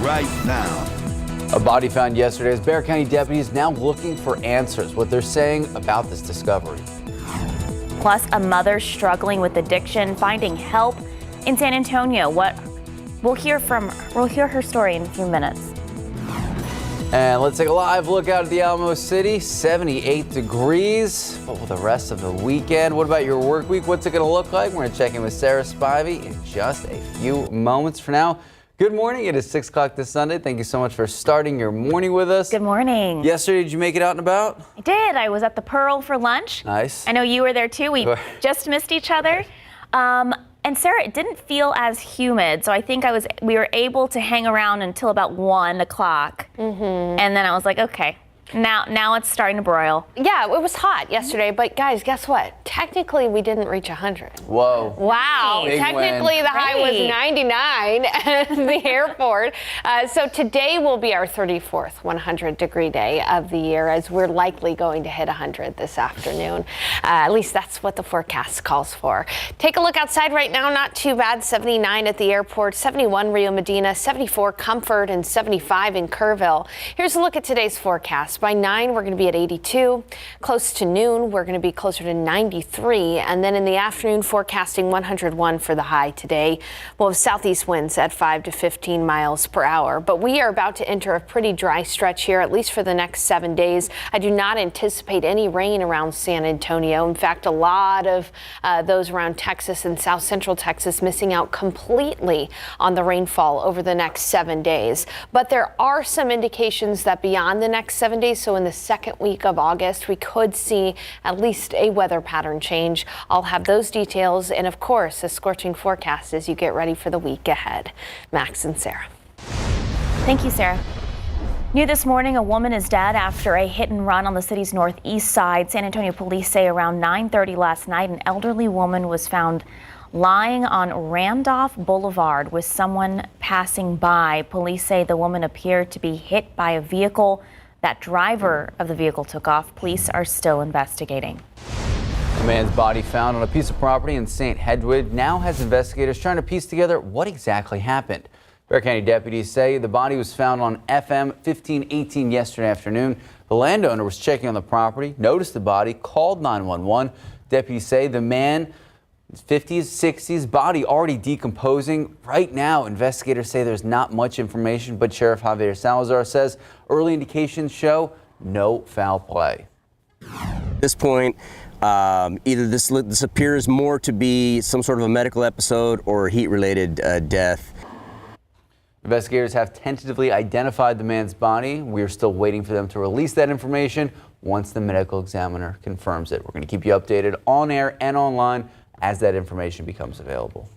right now. A body found yesterday as Bexar County deputies now looking for answers, what they're saying about this discovery. Plus, a mother struggling with addiction finding help in San Antonio. We'll hear her story in a few minutes. And let's take a live look out at the Alamo City. 78 degrees. But with the rest of the weekend, what about your work week? What's it going to look like? We're going to check in with Sarah Spivey in just a few moments. For now, good morning. It is 6 o'clock this Sunday. Thank you so much for starting your morning with us. Good morning. Yesterday, did you make it out and about? I did. I was at the Pearl for lunch. Nice. I know you were there too. We just missed each other. And Sarah, it didn't feel as humid, so I think we were able to hang around until about 1 o'clock. And then I was like, okay, now it's starting to broil. Yeah, it was hot yesterday, but guys, guess what? Technically, we didn't reach 100. Whoa. Wow. Big Technically, win. the high was 99 at the airport. So today will be our 34th 100-degree day of the year, as we're likely going to hit 100 this afternoon. At least that's what the forecast calls for. Take a look outside right now. Not too bad. 79 at the airport, 71 Rio Medina, 74 Comfort, and 75 in Kerrville. Here's a look at today's forecast. By 9, we're going to be at 82. Close to noon, we're going to be closer to 93. And then in the afternoon, forecasting 101 for the high today. We'll have southeast winds at 5 to 15 miles per hour. But we are about to enter a pretty dry stretch here, at least for the next 7 days. I do not anticipate any rain around San Antonio. In fact, a lot of those around Texas and south central Texas missing out completely on the rainfall over the next 7 days. But there are some indications that beyond the next 7 days, so in the second week of August, we could see at least a weather pattern change. I'll have those details and, of course, a scorching forecast as you get ready for the week ahead. Max and Sarah. Thank you, Sarah. New this morning, a woman is dead after a hit and run on the city's northeast side. San Antonio police say around 9:30 last night, an elderly woman was found lying on Randolph Boulevard with someone passing by. Police say the woman appeared to be hit by a vehicle. That driver of the vehicle took off. Police are still investigating. A man's body found on a piece of property in St. Hedwig now has investigators trying to piece together what exactly happened. Bexar County deputies say the body was found on FM 1518 yesterday afternoon. The landowner was checking on the property, noticed the body, called 911. Deputies say the man, 50s, 60s, body already decomposing. Right now, investigators say there's not much information, but Sheriff Javier Salazar says early indications show no foul play. At this point, either this appears more to be some sort of a medical episode or heat-related death. Investigators have tentatively identified the man's body. We are still waiting for them to release that information once the medical examiner confirms it. We're going to keep you updated on air and online as that information becomes available.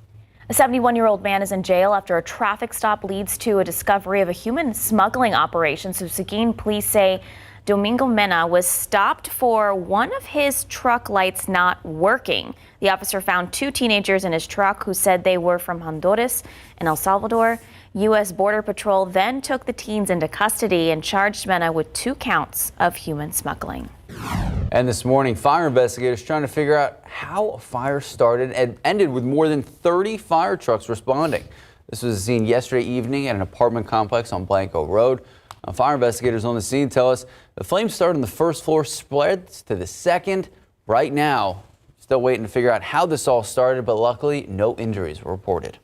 A 71-year-old man is in jail after a traffic stop leads to a discovery of a human smuggling operation. So Seguin police say Domingo Mena was stopped for one of his truck lights not working. The officer found 2 teenagers in his truck who said they were from Honduras and El Salvador. U.S. Border Patrol then took the teens into custody and charged Mena with 2 counts of human smuggling. And this morning, fire investigators trying to figure out how a fire started and ended with more than 30 fire trucks responding. This was seen yesterday evening at an apartment complex on Blanco Road. Fire investigators on the scene tell us the flames started on the first floor, spread to the second. Right now, still waiting to figure out how this all started, but luckily no injuries were reported.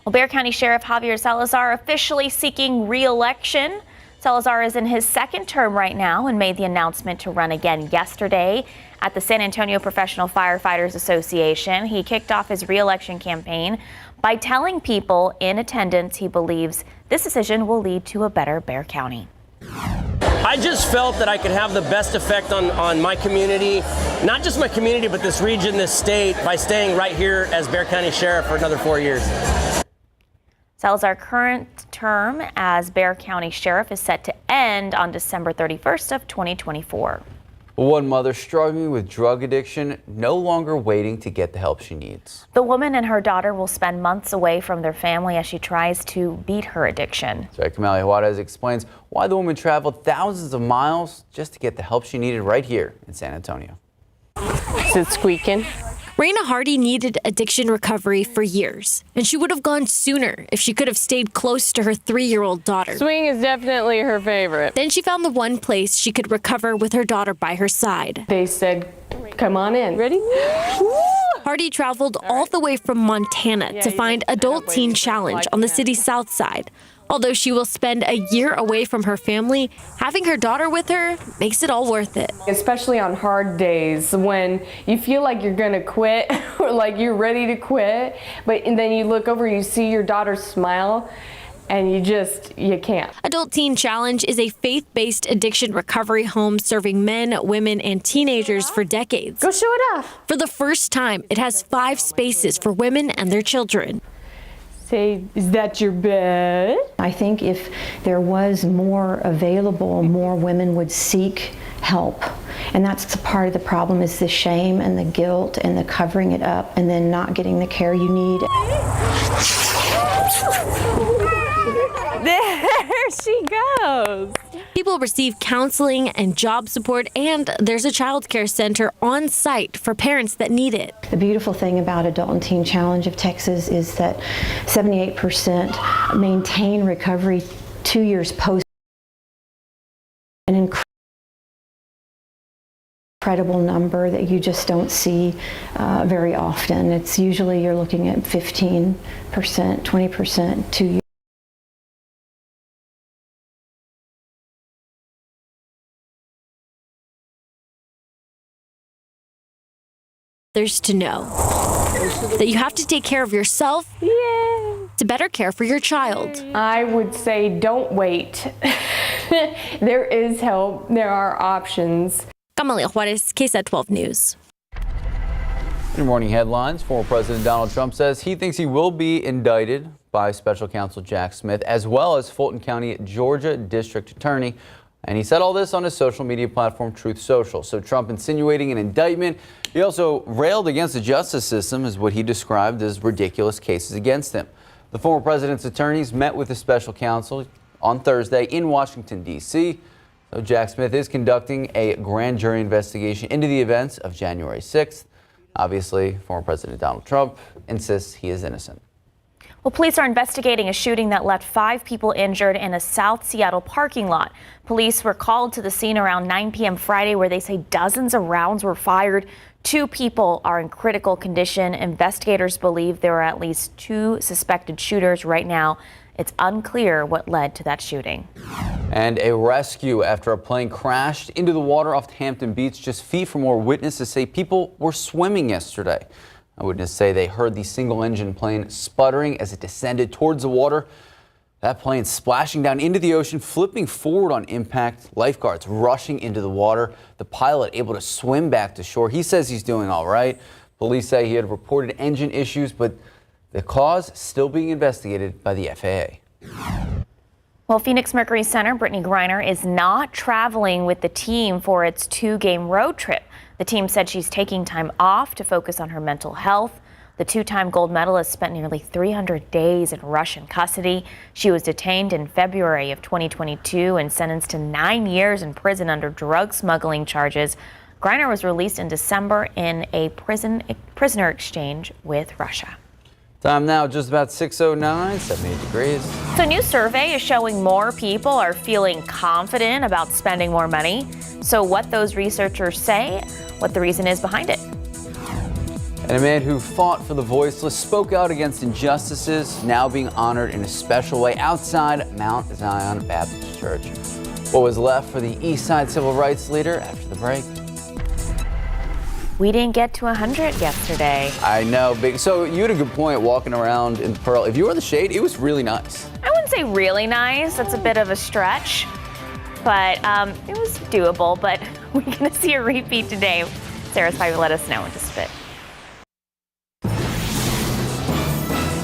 Well, Bexar County Sheriff Javier Salazar officially seeking re-election. Salazar is in his second term right now and made the announcement to run again yesterday at the San Antonio Professional Firefighters Association. He kicked off his re-election campaign by telling people in attendance he believes this decision will lead to a better Bexar County. I just felt that I could have the best effect on my community, not just my community, but this region, this state, by staying right here as Bexar County Sheriff for another 4 years. Salazar's current term as Bexar County Sheriff is set to end on December 31st of 2024. One mother struggling with drug addiction, no longer waiting to get the help she needs. The woman and her daughter will spend months away from their family as she tries to beat her addiction. So Kamali Juarez explains why the woman traveled thousands of miles just to get the help she needed right here in San Antonio. Is it squeaking? Raina Hardy needed addiction recovery for years, and she would have gone sooner if she could have stayed close to her 3-year-old daughter. Swing is definitely her favorite. Then she found the one place she could recover with her daughter by her side. They said, come on in. Ready? Hardy traveled all the way from Montana to find Adult Teen Challenge on the city's south side. Although she will spend a year away from her family, having her daughter with her makes it all worth it. Especially on hard days when you feel like you're gonna quit or like you're ready to quit, and then you look over, you see your daughter smile, and you can't. Adult Teen Challenge is a faith-based addiction recovery home serving men, women, and teenagers for decades. Go show it off. For the first time, it has 5 spaces for women and their children. Say, is that your bed? I think if there was more available, more women would seek help. And that's part of the problem, is the shame and the guilt and the covering it up and then not getting the care you need. There she goes. People receive counseling and job support, and there's a child care center on site for parents that need it. The beautiful thing about Adult and Teen Challenge of Texas is that 78% maintain recovery 2 years post. An incredible number that you just don't see very often. It's usually you're looking at 15%, 20%, 2 years. Others to know that you have to take care of yourself to better care for your child. I would say don't wait. There is help. There are options. Camalia Juarez, KSAT 12 News. In morning headlines, former President Donald Trump says he thinks he will be indicted by Special Counsel Jack Smith, as well as Fulton County, Georgia District Attorney. And he said all this on his social media platform, Truth Social. So Trump insinuating an indictment. He also railed against the justice system as what he described as ridiculous cases against him. The former president's attorneys met with the special counsel on Thursday in Washington, D.C. So Jack Smith is conducting a grand jury investigation into the events of January 6th. Obviously, former President Donald Trump insists he is innocent. Well, police are investigating a shooting that left 5 people injured in a South Seattle parking lot. Police were called to the scene around 9 p.m. Friday, where they say dozens of rounds were fired. 2 people are in critical condition. Investigators believe there are at least 2 suspected shooters right now. It's unclear what led to that shooting. And a rescue after a plane crashed into the water off Hampton Beach just feet from where witnesses say people were swimming yesterday. Witnesses say they heard the single-engine plane sputtering as it descended towards the water. That plane splashing down into the ocean, flipping forward on impact. Lifeguards rushing into the water. The pilot able to swim back to shore. He says he's doing all right. Police say he had reported engine issues, but the cause still being investigated by the FAA. Well, Phoenix Mercury center Brittany Griner is not traveling with the team for its 2-game road trip. The team said she's taking time off to focus on her mental health. The 2-time gold medalist spent nearly 300 days in Russian custody. She was detained in February of 2022 and sentenced to 9 years in prison under drug smuggling charges. Griner was released in December in a prisoner exchange with Russia. Time now just about 6:09, 78 degrees. So a new survey is showing more people are feeling confident about spending more money. So what those researchers say, what the reason is behind it. And a man who fought for the voiceless spoke out against injustices, now being honored in a special way outside Mount Zion Baptist Church. What was left for the East Side civil rights leader after the break? We didn't get to 100 yesterday. I know, big. So you had a good point walking around in Pearl. If you were in the shade, it was really nice. I wouldn't say really nice. That's a bit of a stretch, but it was doable. But we're going to see a repeat today. Sarah's probably let us know in just a bit.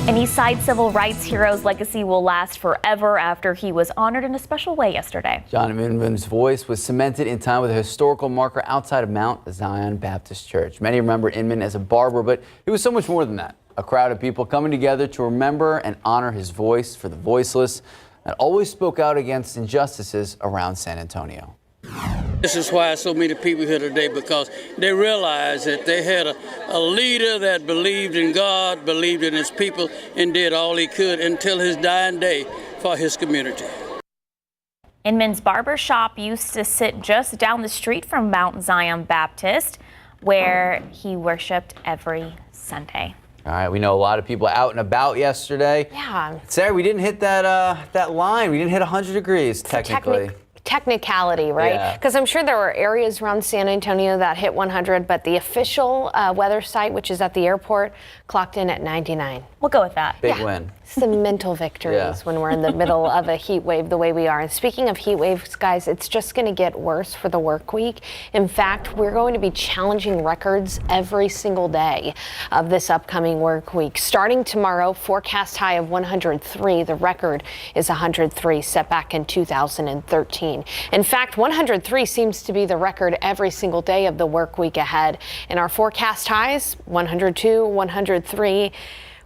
An East Side civil rights hero's legacy will last forever after he was honored in a special way yesterday. John Inman's voice was cemented in time with a historical marker outside of Mount Zion Baptist Church. Many remember Inman as a barber, but he was so much more than that. A crowd of people coming together to remember and honor his voice for the voiceless that always spoke out against injustices around San Antonio. This is why so many people here today, because they realize that they had a leader that believed in God, believed in his people, and did all he could until his dying day for his community. Inman's barber shop used to sit just down the street from Mount Zion Baptist, where he worshiped every Sunday. All right, we know a lot of people out and about yesterday. Yeah. Sarah, we didn't hit that line. We didn't hit 100 degrees technically. Technicality, right? Because I'm sure there were areas around San Antonio that hit 100, but the official weather site, which is at the airport, clocked in at 99. We'll go with that. Big win. It's the mental victories when we're in the middle of a heat wave the way we are. And speaking of heat waves, guys, it's just going to get worse for the work week. In fact, we're going to be challenging records every single day of this upcoming work week. Starting tomorrow, forecast high of 103. The record is 103, set back in 2013. In fact, 103 seems to be the record every single day of the work week ahead. And our forecast highs, 102, 103.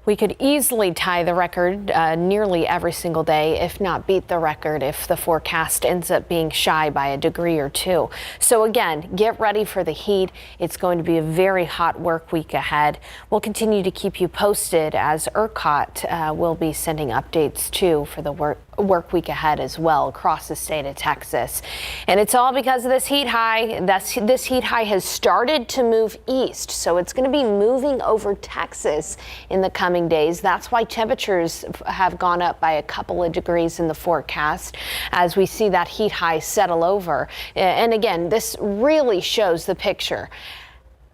We could easily tie the record nearly every single day, if not beat the record, if the forecast ends up being shy by a degree or two. So again, get ready for the heat. It's going to be a very hot work week ahead. We'll continue to keep you posted as ERCOT will be sending updates too for the work week ahead as well across the state of Texas. And it's all because of this heat high. This heat high has started to move east, so it's going to be moving over Texas in the coming days. That's why temperatures have gone up by a couple of degrees in the forecast as we see that heat high settle over. And again, this really shows the picture.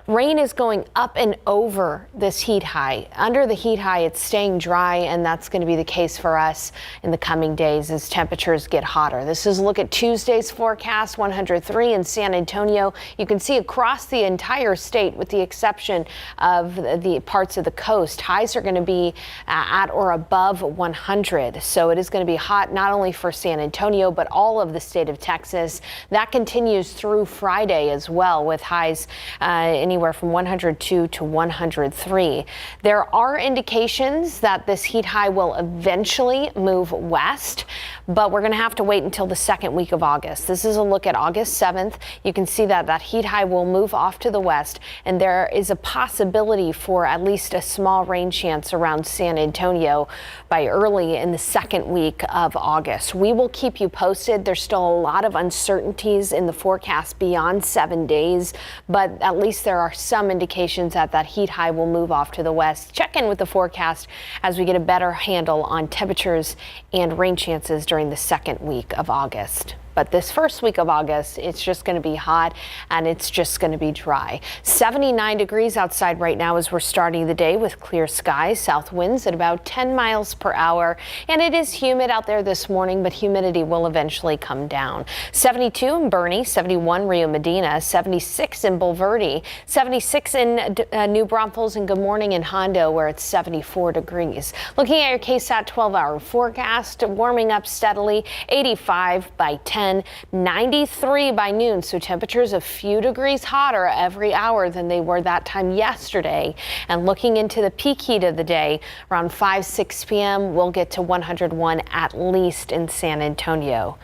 Rain is going up and over this heat high. Under the heat high, it's staying dry, and that's going to be the case for us in the coming days as temperatures get hotter. This is a look at Tuesday's forecast, 103 in San Antonio. You can see across the entire state, with the exception of the parts of the coast, highs are going to be at or above 100. So it is going to be hot not only for San Antonio, but all of the state of Texas. That continues through Friday as well, with highs anywhere from 102 to 103. There are indications that this heat high will eventually move west, but we're going to have to wait until the second week of August. This is a look at August 7th. You can see that heat high will move off to the west, and there is a possibility for at least a small rain chance around San Antonio by early in the second week of August. We will keep you posted. There's still a lot of uncertainties in the forecast beyond 7 days, but at least there are some indications that heat high will move off to the west. Check in with the forecast as we get a better handle on temperatures and rain chances during the second week of August. But this first week of August, it's just going to be hot and it's just going to be dry. 79 degrees outside right now as we're starting the day with clear skies, south winds at about 10 miles per hour. And it is humid out there this morning, but humidity will eventually come down. 72 in Bernie, 71 Rio Medina, 76 in Bulverde, 76 in New Braunfels, and good morning in Hondo, where it's 74 degrees. Looking at your KSAT 12-hour forecast, warming up steadily, 85 by 10. 93 by noon, so temperatures a few degrees hotter every hour than they were that time yesterday. And looking into the peak heat of the day, around 5-6 p.m., we'll get to 101 at least in San Antonio.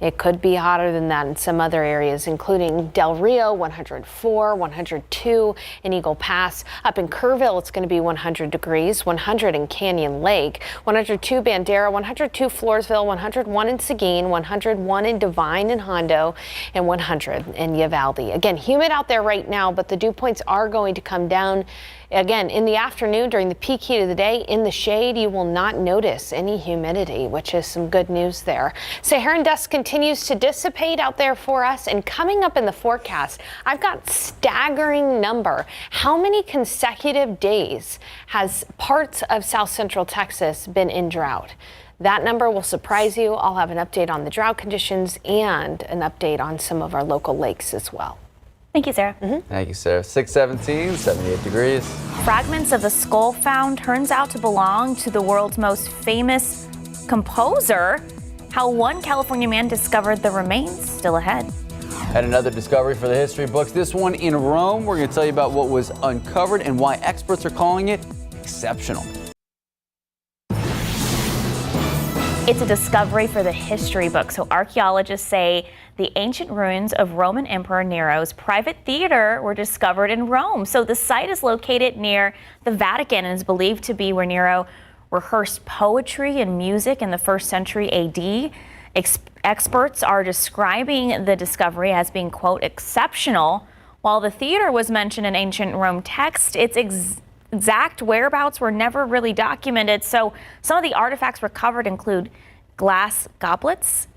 It could be hotter than that in some other areas, including Del Rio, 104, 102 in Eagle Pass. Up in Kerrville, it's going to be 100 degrees, 100 in Canyon Lake, 102 Bandera, 102 Floresville, 101 in Seguin, 101 in Devine and Hondo, and 100 in Uvalde. Again, humid out there right now, but the dew points are going to come down. Again, in the afternoon, during the peak heat of the day, in the shade, you will not notice any humidity, which is some good news there. Saharan dust continues to dissipate out there for us, and coming up in the forecast, I've got staggering number. How many consecutive days has parts of South Central Texas been in drought? That number will surprise you. I'll have an update on the drought conditions and an update on some of our local lakes as well. Thank you, Sarah. Thank you, Sarah. 617, 78 degrees. Fragments of a skull found turns out to belong to the world's most famous composer. How one California man discovered the remains, still ahead. And another discovery for the history books. This one in Rome. We're going to tell you about what was uncovered and why experts are calling it exceptional. It's a discovery for the history book. So archaeologists say the ancient ruins of Roman Emperor Nero's private theater were discovered in Rome. So the site is located near the Vatican and is believed to be where Nero rehearsed poetry and music in the 1st century AD. Experts are describing the discovery as being, quote, exceptional. While the theater was mentioned in ancient Rome text, its exact whereabouts were never really documented. So some of the artifacts recovered include glass goblets,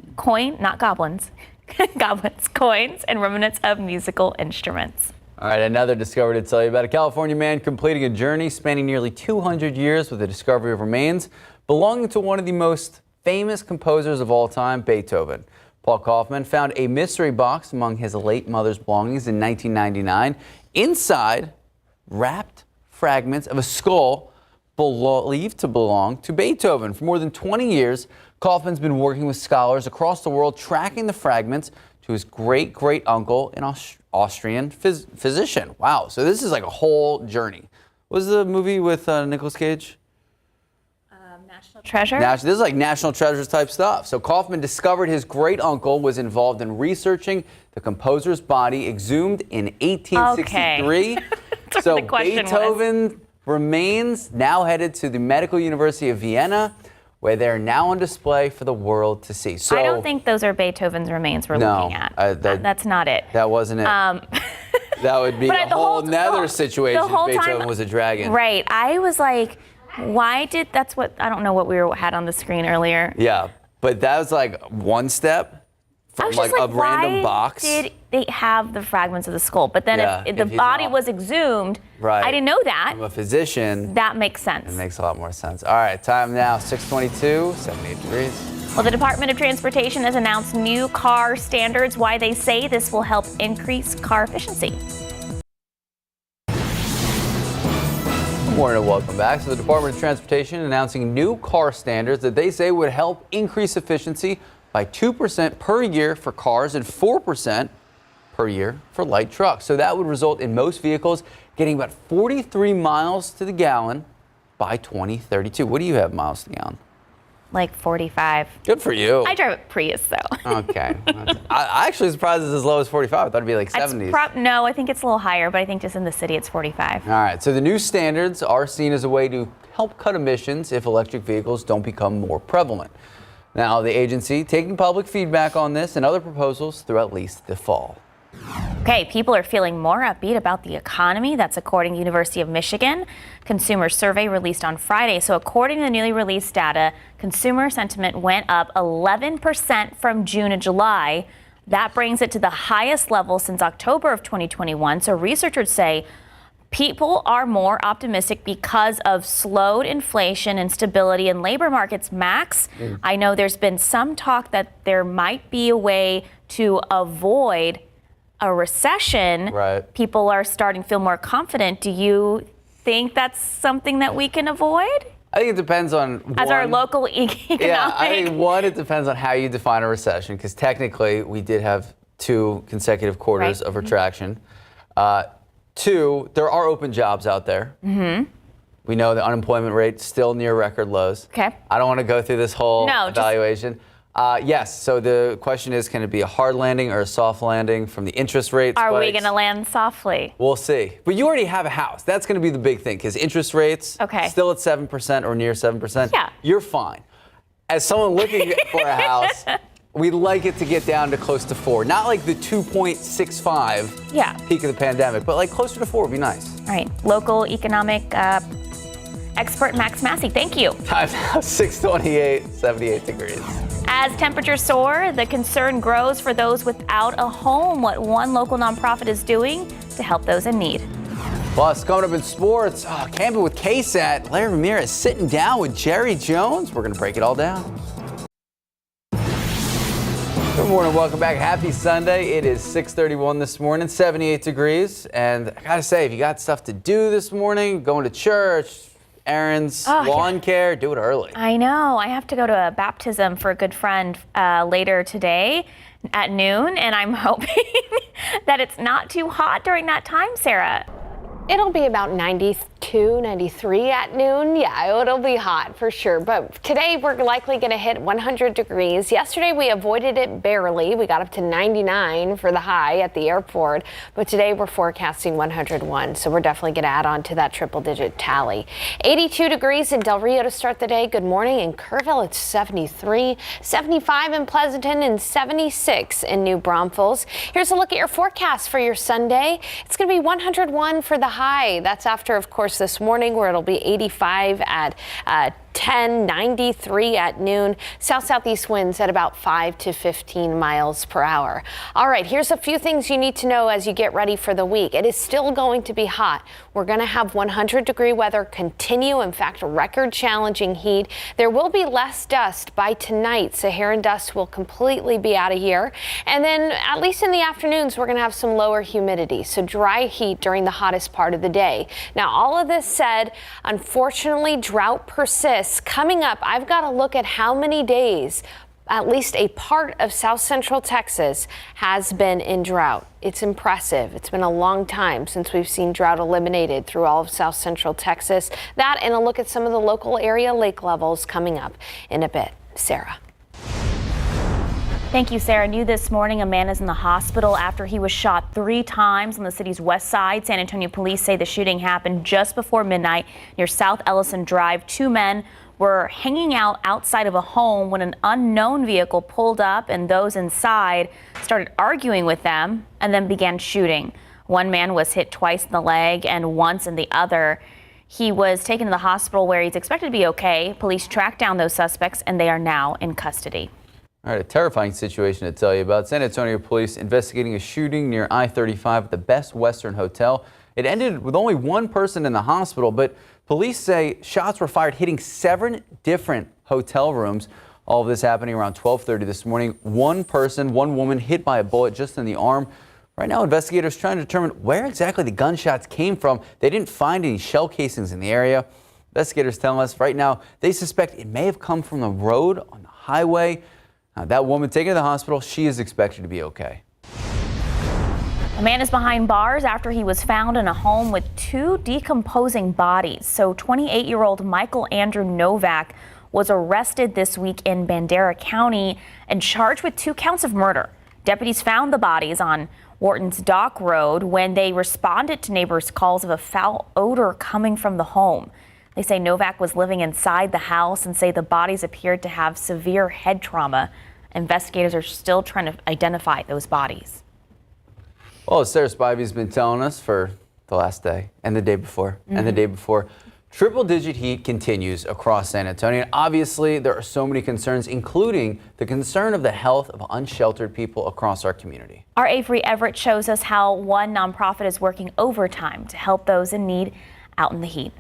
goblets, coins, and remnants of musical instruments. All right, another discovery to tell you about. A California man completing a journey spanning nearly 200 years with the discovery of remains belonging to one of the most famous composers of all time, Beethoven. Paul Kaufman found a mystery box among his late mother's belongings in 1999. Inside, wrapped fragments of a skull believed to belong to Beethoven. For more than 20 years, Kaufman's been working with scholars across the world, tracking the fragments to his great-great-uncle, an Austrian physician. Wow, so this is like a whole journey. What was the movie with Nicolas Cage? National Treasure? This is like National Treasures type stuff. So Kaufman discovered his great-uncle was involved in researching the composer's body exhumed in 1863. Okay. So Beethoven remains now headed to the Medical University of Vienna, where they're now on display for the world to see. So I don't think those are Beethoven's remains we're looking at. That's not it. That wasn't it. That would be a whole nother situation if Beethoven was a dragon. Right. I was like, why did, that's what, I don't know what we had on the screen earlier. Yeah, but that was like one step from like a random box. Why did they have the fragments of the skull? But then if the body was exhumed, right. I didn't know that. From a physician. That makes sense. It makes a lot more sense. All right, time now, 6:22, 78 degrees. Well, the Department of Transportation has announced new car standards. Why they say this will help increase car efficiency. Good morning and welcome back. So the Department of Transportation announcing new car standards that they say would help increase efficiency by 2% per year for cars and 4% per year for light trucks. So that would result in most vehicles getting about 43 miles to the gallon by 2032. What do you have miles to the gallon? Like 45. Good for you. I drive a Prius, though. Okay. I actually surprised it's as low as 45. I thought it'd be like 70s. No, I think it's a little higher, but I think just in the city it's 45. All right. So the new standards are seen as a way to help cut emissions if electric vehicles don't become more prevalent. Now, the agency taking public feedback on this and other proposals through at least the fall. Okay, people are feeling more upbeat about the economy. That's according to University of Michigan consumer survey released on Friday. So according to the newly released data, consumer sentiment went up 11% from June to July. That brings it to the highest level since October of 2021. So researchers say people are more optimistic because of slowed inflation and stability in labor markets. Max, I know there's been some talk that there might be a way to avoid a recession. Right. People are starting to feel more confident. Do you think that's something that we can avoid? I think it depends on as our local economic. Yeah, I think one, it depends on how you define a recession, because technically we did have 2 consecutive quarters of retraction. 2, there are open jobs out there. We know the unemployment rate still near record lows. Okay. I don't want to go through this whole evaluation. Yes, so the question is, can it be a hard landing or a soft landing from the interest rate spikes? Are we going to land softly? We'll see. But you already have a house. That's going to be the big thing, because interest rates still at 7% or near 7%. Yeah. You're fine. As someone looking for a house, we'd like it to get down to close to 4. Not like the 2.65 peak of the pandemic, but like closer to 4 would be nice. All right. Local economic expert Max Massey, thank you. Time now, 6:28, 78 degrees. As temperatures soar, the concern grows for those without a home. What one local nonprofit is doing to help those in need. Plus, coming up in sports, camping with KSAT, Larry Ramirez sitting down with Jerry Jones. We're going to break it all down. Good morning, welcome back. Happy Sunday. It is 6:31 this morning, 78 degrees. And I got to say, if you got stuff to do this morning, going to church, errands, lawn care, do it early. I know. I have to go to a baptism for a good friend later today at noon, and I'm hoping that it's not too hot during that time, Sarah. It'll be about 90 92, 93 at noon. Yeah, it'll be hot for sure. But today we're likely going to hit 100 degrees. Yesterday we avoided it barely. We got up to 99 for the high at the airport. But today we're forecasting 101. So we're definitely going to add on to that triple digit tally. 82 degrees in Del Rio to start the day. Good morning. In Kerrville, it's 73, 75 in Pleasanton, and 76 in New Braunfels. Here's a look at your forecast for your Sunday. It's going to be 101 for the high. That's after, of course, this morning where it'll be 85 at 10, 93 at noon. South-southeast winds at about 5 to 15 miles per hour. All right, here's a few things you need to know as you get ready for the week. It is still going to be hot. We're going to have 100-degree weather continue. In fact, record-challenging heat. There will be less dust by tonight. Saharan dust will completely be out of here. And then, at least in the afternoons, we're going to have some lower humidity. So dry heat during the hottest part of the day. Now, all of this said, unfortunately, drought persists. Coming up, I've got to look at how many days at least a part of South Central Texas has been in drought. It's impressive. It's been a long time since we've seen drought eliminated through all of South Central Texas. That and a look at some of the local area lake levels coming up in a bit. Sarah. Thank you, Sarah. New this morning, a man is in the hospital after he was shot 3 times on the city's west side. San Antonio police say the shooting happened just before midnight near South Ellison Drive. 2 men were hanging out outside of a home when an unknown vehicle pulled up and those inside started arguing with them and then began shooting. One man was hit twice in the leg and once in the other. He was taken to the hospital where he's expected to be okay. Police tracked down those suspects and they are now in custody. All right, a terrifying situation to tell you about. San Antonio police investigating a shooting near I-35 at the Best Western Hotel. It ended with only 1 person in the hospital, but police say shots were fired hitting 7 different hotel rooms. All of this happening around 12:30 this morning. 1 woman hit by a bullet just in the arm. Right now, investigators trying to determine where exactly the gunshots came from. They didn't find any shell casings in the area. Investigators telling us right now they suspect it may have come from the road on the highway. That woman taken to the hospital, she is expected to be okay. A man is behind bars after he was found in a home with 2 decomposing bodies. So 28-year-old Michael Andrew Novak was arrested this week in Bandera County and charged with 2 counts of murder. Deputies found the bodies on Wharton's Dock Road when they responded to neighbors' calls of a foul odor coming from the home. They say Novak was living inside the house and say the bodies appeared to have severe head trauma. Investigators are still trying to identify those bodies. Well, as Sarah Spivey's been telling us for the last day and the day before and the day before, triple-digit heat continues across San Antonio. And obviously, there are so many concerns, including the concern of the health of unsheltered people across our community. Our Avery Everett shows us how one nonprofit is working overtime to help those in need out in the heat.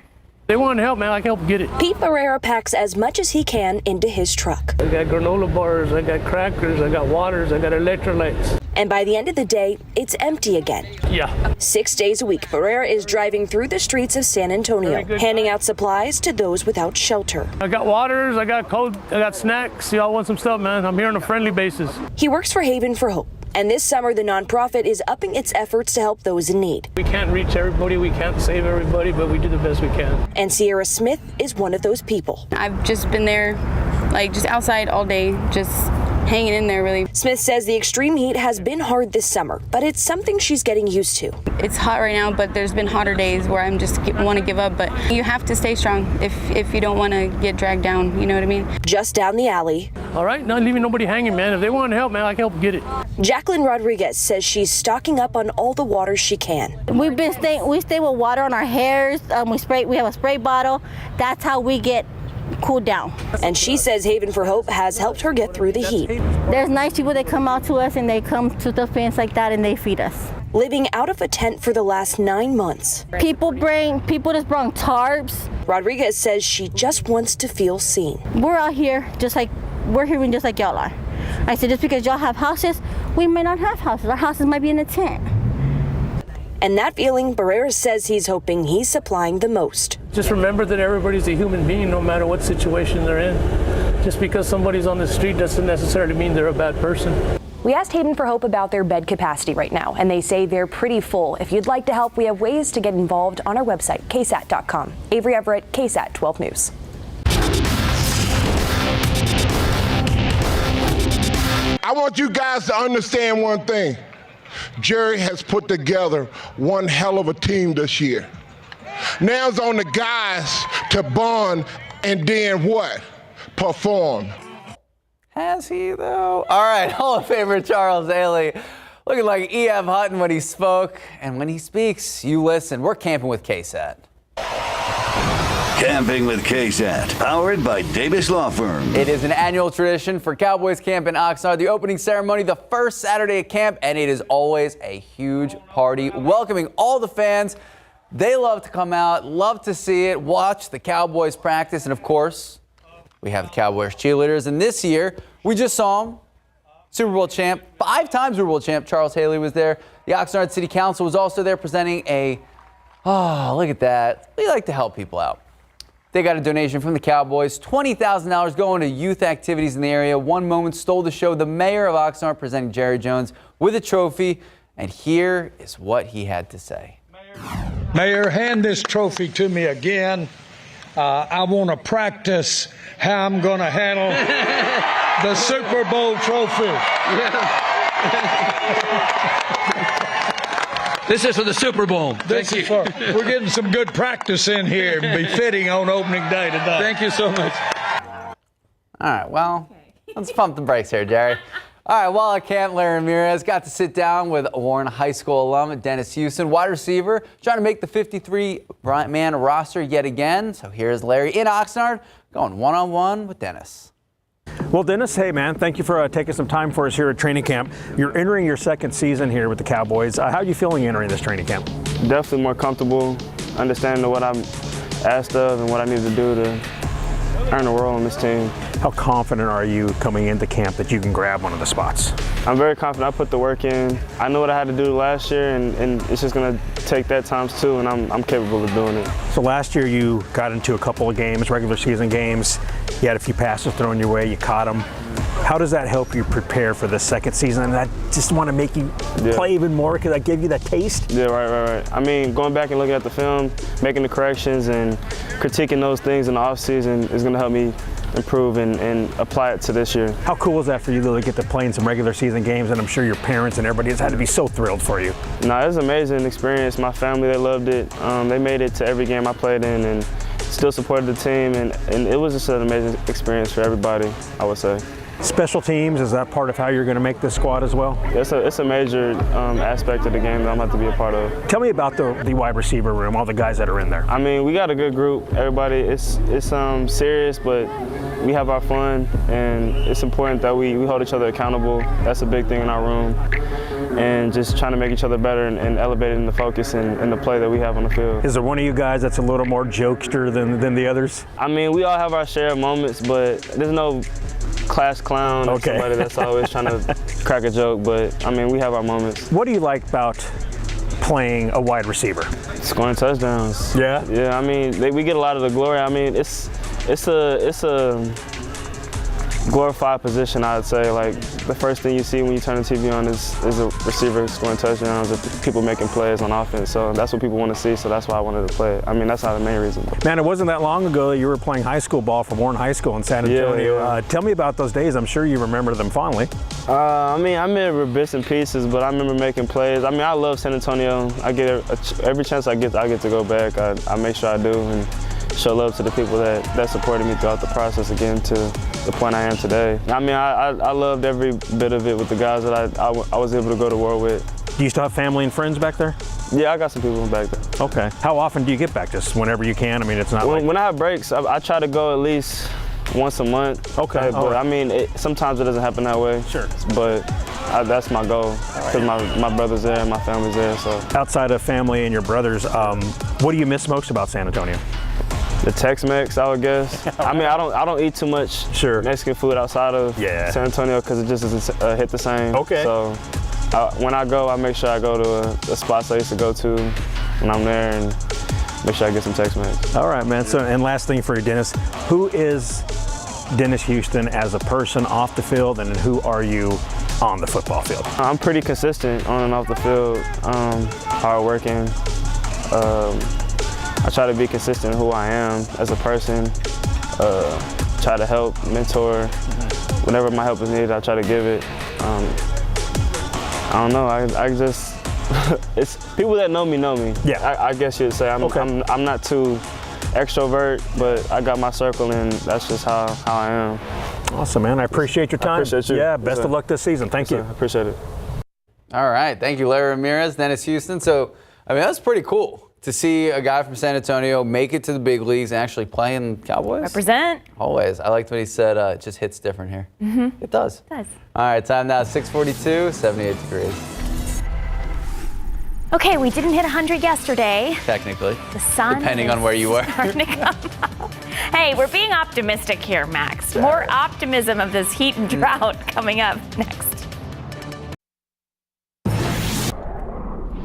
They want help, man. I can help get it. Pete Barrera packs as much as he can into his truck. I got granola bars, I got crackers, I got waters, I got electrolytes. And by the end of the day, it's empty again. Yeah. 6 days a week, Barrera is driving through the streets of San Antonio, handing out supplies to those without shelter. I got waters, I got cold, I got snacks. Y'all want some stuff, man? I'm here on a friendly basis. He works for Haven for Hope. And this summer, the nonprofit is upping its efforts to help those in need. We can't reach everybody, we can't save everybody, but we do the best we can. And Sierra Smith is one of those people. I've just been there, just outside all day, just hanging in there, really. Smith says the extreme heat has been hard this summer, but it's something she's getting used to. It's hot right now, but there's been hotter days where I'm just want to give up, but you have to stay strong if you don't want to get dragged down, you know what I mean? Just down the alley. All right, not leaving nobody hanging, man. If they want help, man, I can help get it. Jacqueline Rodriguez says she's stocking up on all the water she can. We stay with water on our hairs. We have a spray bottle. That's how we get cool down. And she says Haven for Hope has helped her get through the heat. There's nice people that come out to us and they come to the fence like that and they feed us. Living out of a tent for the last 9 months. People just bring tarps. Rodriguez says she just wants to feel seen. We're out here we're here just like y'all are. I said just because y'all have houses, we may not have houses. Our houses might be in a tent. And that feeling, Barrera says he's hoping he's supplying the most. Just remember that everybody's a human being no matter what situation they're in. Just because somebody's on the street doesn't necessarily mean they're a bad person. We asked Hayden for Hope about their bed capacity right now, and they say they're pretty full. If you'd like to help, we have ways to get involved on our website, KSAT.com. Avery Everett, KSAT 12 News. I want you guys to understand one thing. Jerry has put together one hell of a team this year. Now it's on the guys to bond and then what? Perform. Has he, though? All right, Hall of Famer Charles Haley looking like E.F. Hutton when he spoke. And when he speaks, you listen. We're camping with KSAT. Camping with KSAT, powered by Davis Law Firm. It is an annual tradition for Cowboys Camp in Oxnard, the opening ceremony the first Saturday at camp, and it is always a huge party, welcoming all the fans. They love to come out, love to see it, watch the Cowboys practice, and of course, we have the Cowboys cheerleaders, and this year, we just saw him, Super Bowl champ, 5-time Super Bowl champ, Charles Haley was there. The Oxnard City Council was also there presenting look at that. We like to help people out. They got a donation from the Cowboys, $20,000 going to youth activities in the area. One moment stole the show. The mayor of Oxnard presenting Jerry Jones with a trophy. And here is what he had to say. Mayor, hand this trophy to me again. I want to practice how I'm going to handle the Super Bowl trophy. This is for the Super Bowl. Thank you. We're getting some good practice in here. It'll be fitting on opening day today. Thank you so much. All right, well, let's pump the brakes here, Jerry. All right, while at camp, Larry Ramirez got to sit down with Warren High School alum Dennis Houston, wide receiver, trying to make the 53-man roster yet again. So here's Larry in Oxnard going one-on-one with Dennis. Well, Dennis, hey, man, thank you for taking some time for us here at training camp. You're entering your second season here with the Cowboys. How are you feeling entering this training camp? Definitely more comfortable, understanding what I'm asked of and what I need to do to earn a role on this team. How confident are you coming into camp that you can grab one of the spots? I'm very confident. I put the work in. I know what I had to do last year, and it's just going to take that times two, and I'm capable of doing it. So last year you got into a couple of games, regular season games. You had a few passes thrown your way. You caught them. How does that help you prepare for the second season? And I just want to make you play even more because I gave you that taste. Yeah, right. I mean, going back and looking at the film, making the corrections and critiquing those things in the offseason is going to help me improve and apply it to this year. How cool is that for you to get to play in some regular season games? And I'm sure your parents and everybody has had to be so thrilled for you. No, it was an amazing experience. My family, they loved it. They made it to every game I played in and still supported the team. And it was just an amazing experience for everybody, I would say. Special teams, is that part of how you're going to make this squad as well? It's a major aspect of the game that I'm going to have to be a part of. Tell me about the wide receiver room, all the guys that are in there. I mean, we got a good group. Everybody, it's serious, but we have our fun, and it's important that we hold each other accountable. That's a big thing in our room, and just trying to make each other better and elevating the focus and the play that we have on the field. Is there one of you guys that's a little more jokester than the others? I mean, we all have our share of moments, but there's no class clown or somebody that's always trying to crack a joke, but I mean, we have our moments. What do you like about playing a wide receiver? Scoring touchdowns. Yeah? Yeah, I mean, we get a lot of the glory. I mean, it's a glorified position, I'd say. Like, the first thing you see when you turn the TV on is a receiver scoring touchdowns, or people making plays on offense. So that's what people want to see, so that's why I wanted to play it. I mean, that's not the main reason. Man, it wasn't that long ago you were playing high school ball for Warren High School in San Antonio. Yeah. Tell me about those days. I'm sure you remember them fondly. I mean, I remember bits and pieces, but I remember making plays. I mean, I love San Antonio. I get every chance I get to go back. I make sure I do and show love to the people that supported me throughout the process, again, to the point I am today. I mean, I loved every bit of it with the guys that I was able to go to war with. Do you still have family and friends back there? Yeah, I got some people back there. Okay. How often do you get back? Just whenever you can? I mean, it's not when I have breaks, I try to go at least once a month. Okay. But I mean, sometimes it doesn't happen that way. Sure. But that's my goal, because my brother's there and my family's there. So outside of family and your brothers, what do you miss most about San Antonio? The Tex-Mex, I would guess. I mean, I don't eat too much Mexican food outside of San Antonio because it just doesn't hit the same. Okay. So when I go, I make sure I go to the spots I used to go to when I'm there and make sure I get some Tex-Mex. All right, man. So, and last thing for you, Dennis, who is Dennis Houston as a person off the field, and who are you on the football field? I'm pretty consistent on and off the field, hardworking. I try to be consistent in who I am as a person, try to help, mentor. Whenever my help is needed, I try to give it. I don't know, I just, it's people that know me. Yeah. I guess you'd say I'm not too extrovert, but I got my circle and that's just how I am. Awesome, man. I appreciate your time. I appreciate you. Yeah, best of luck this season. Thank you. I appreciate it. All right. Thank you, Larry Ramirez, Dennis Houston. So, I mean, that's pretty cool to see a guy from San Antonio make it to the big leagues and actually play in Cowboys. Represent. Always. I liked what he said. It just hits different here. Mm-hmm. It does. It does. All right. Time now, 6:42, 78 degrees. Okay, we didn't hit 100 yesterday. Technically. The sun depending on where you were. starting to come out. Hey, we're being optimistic here, Max. More optimism of this heat and drought coming up next.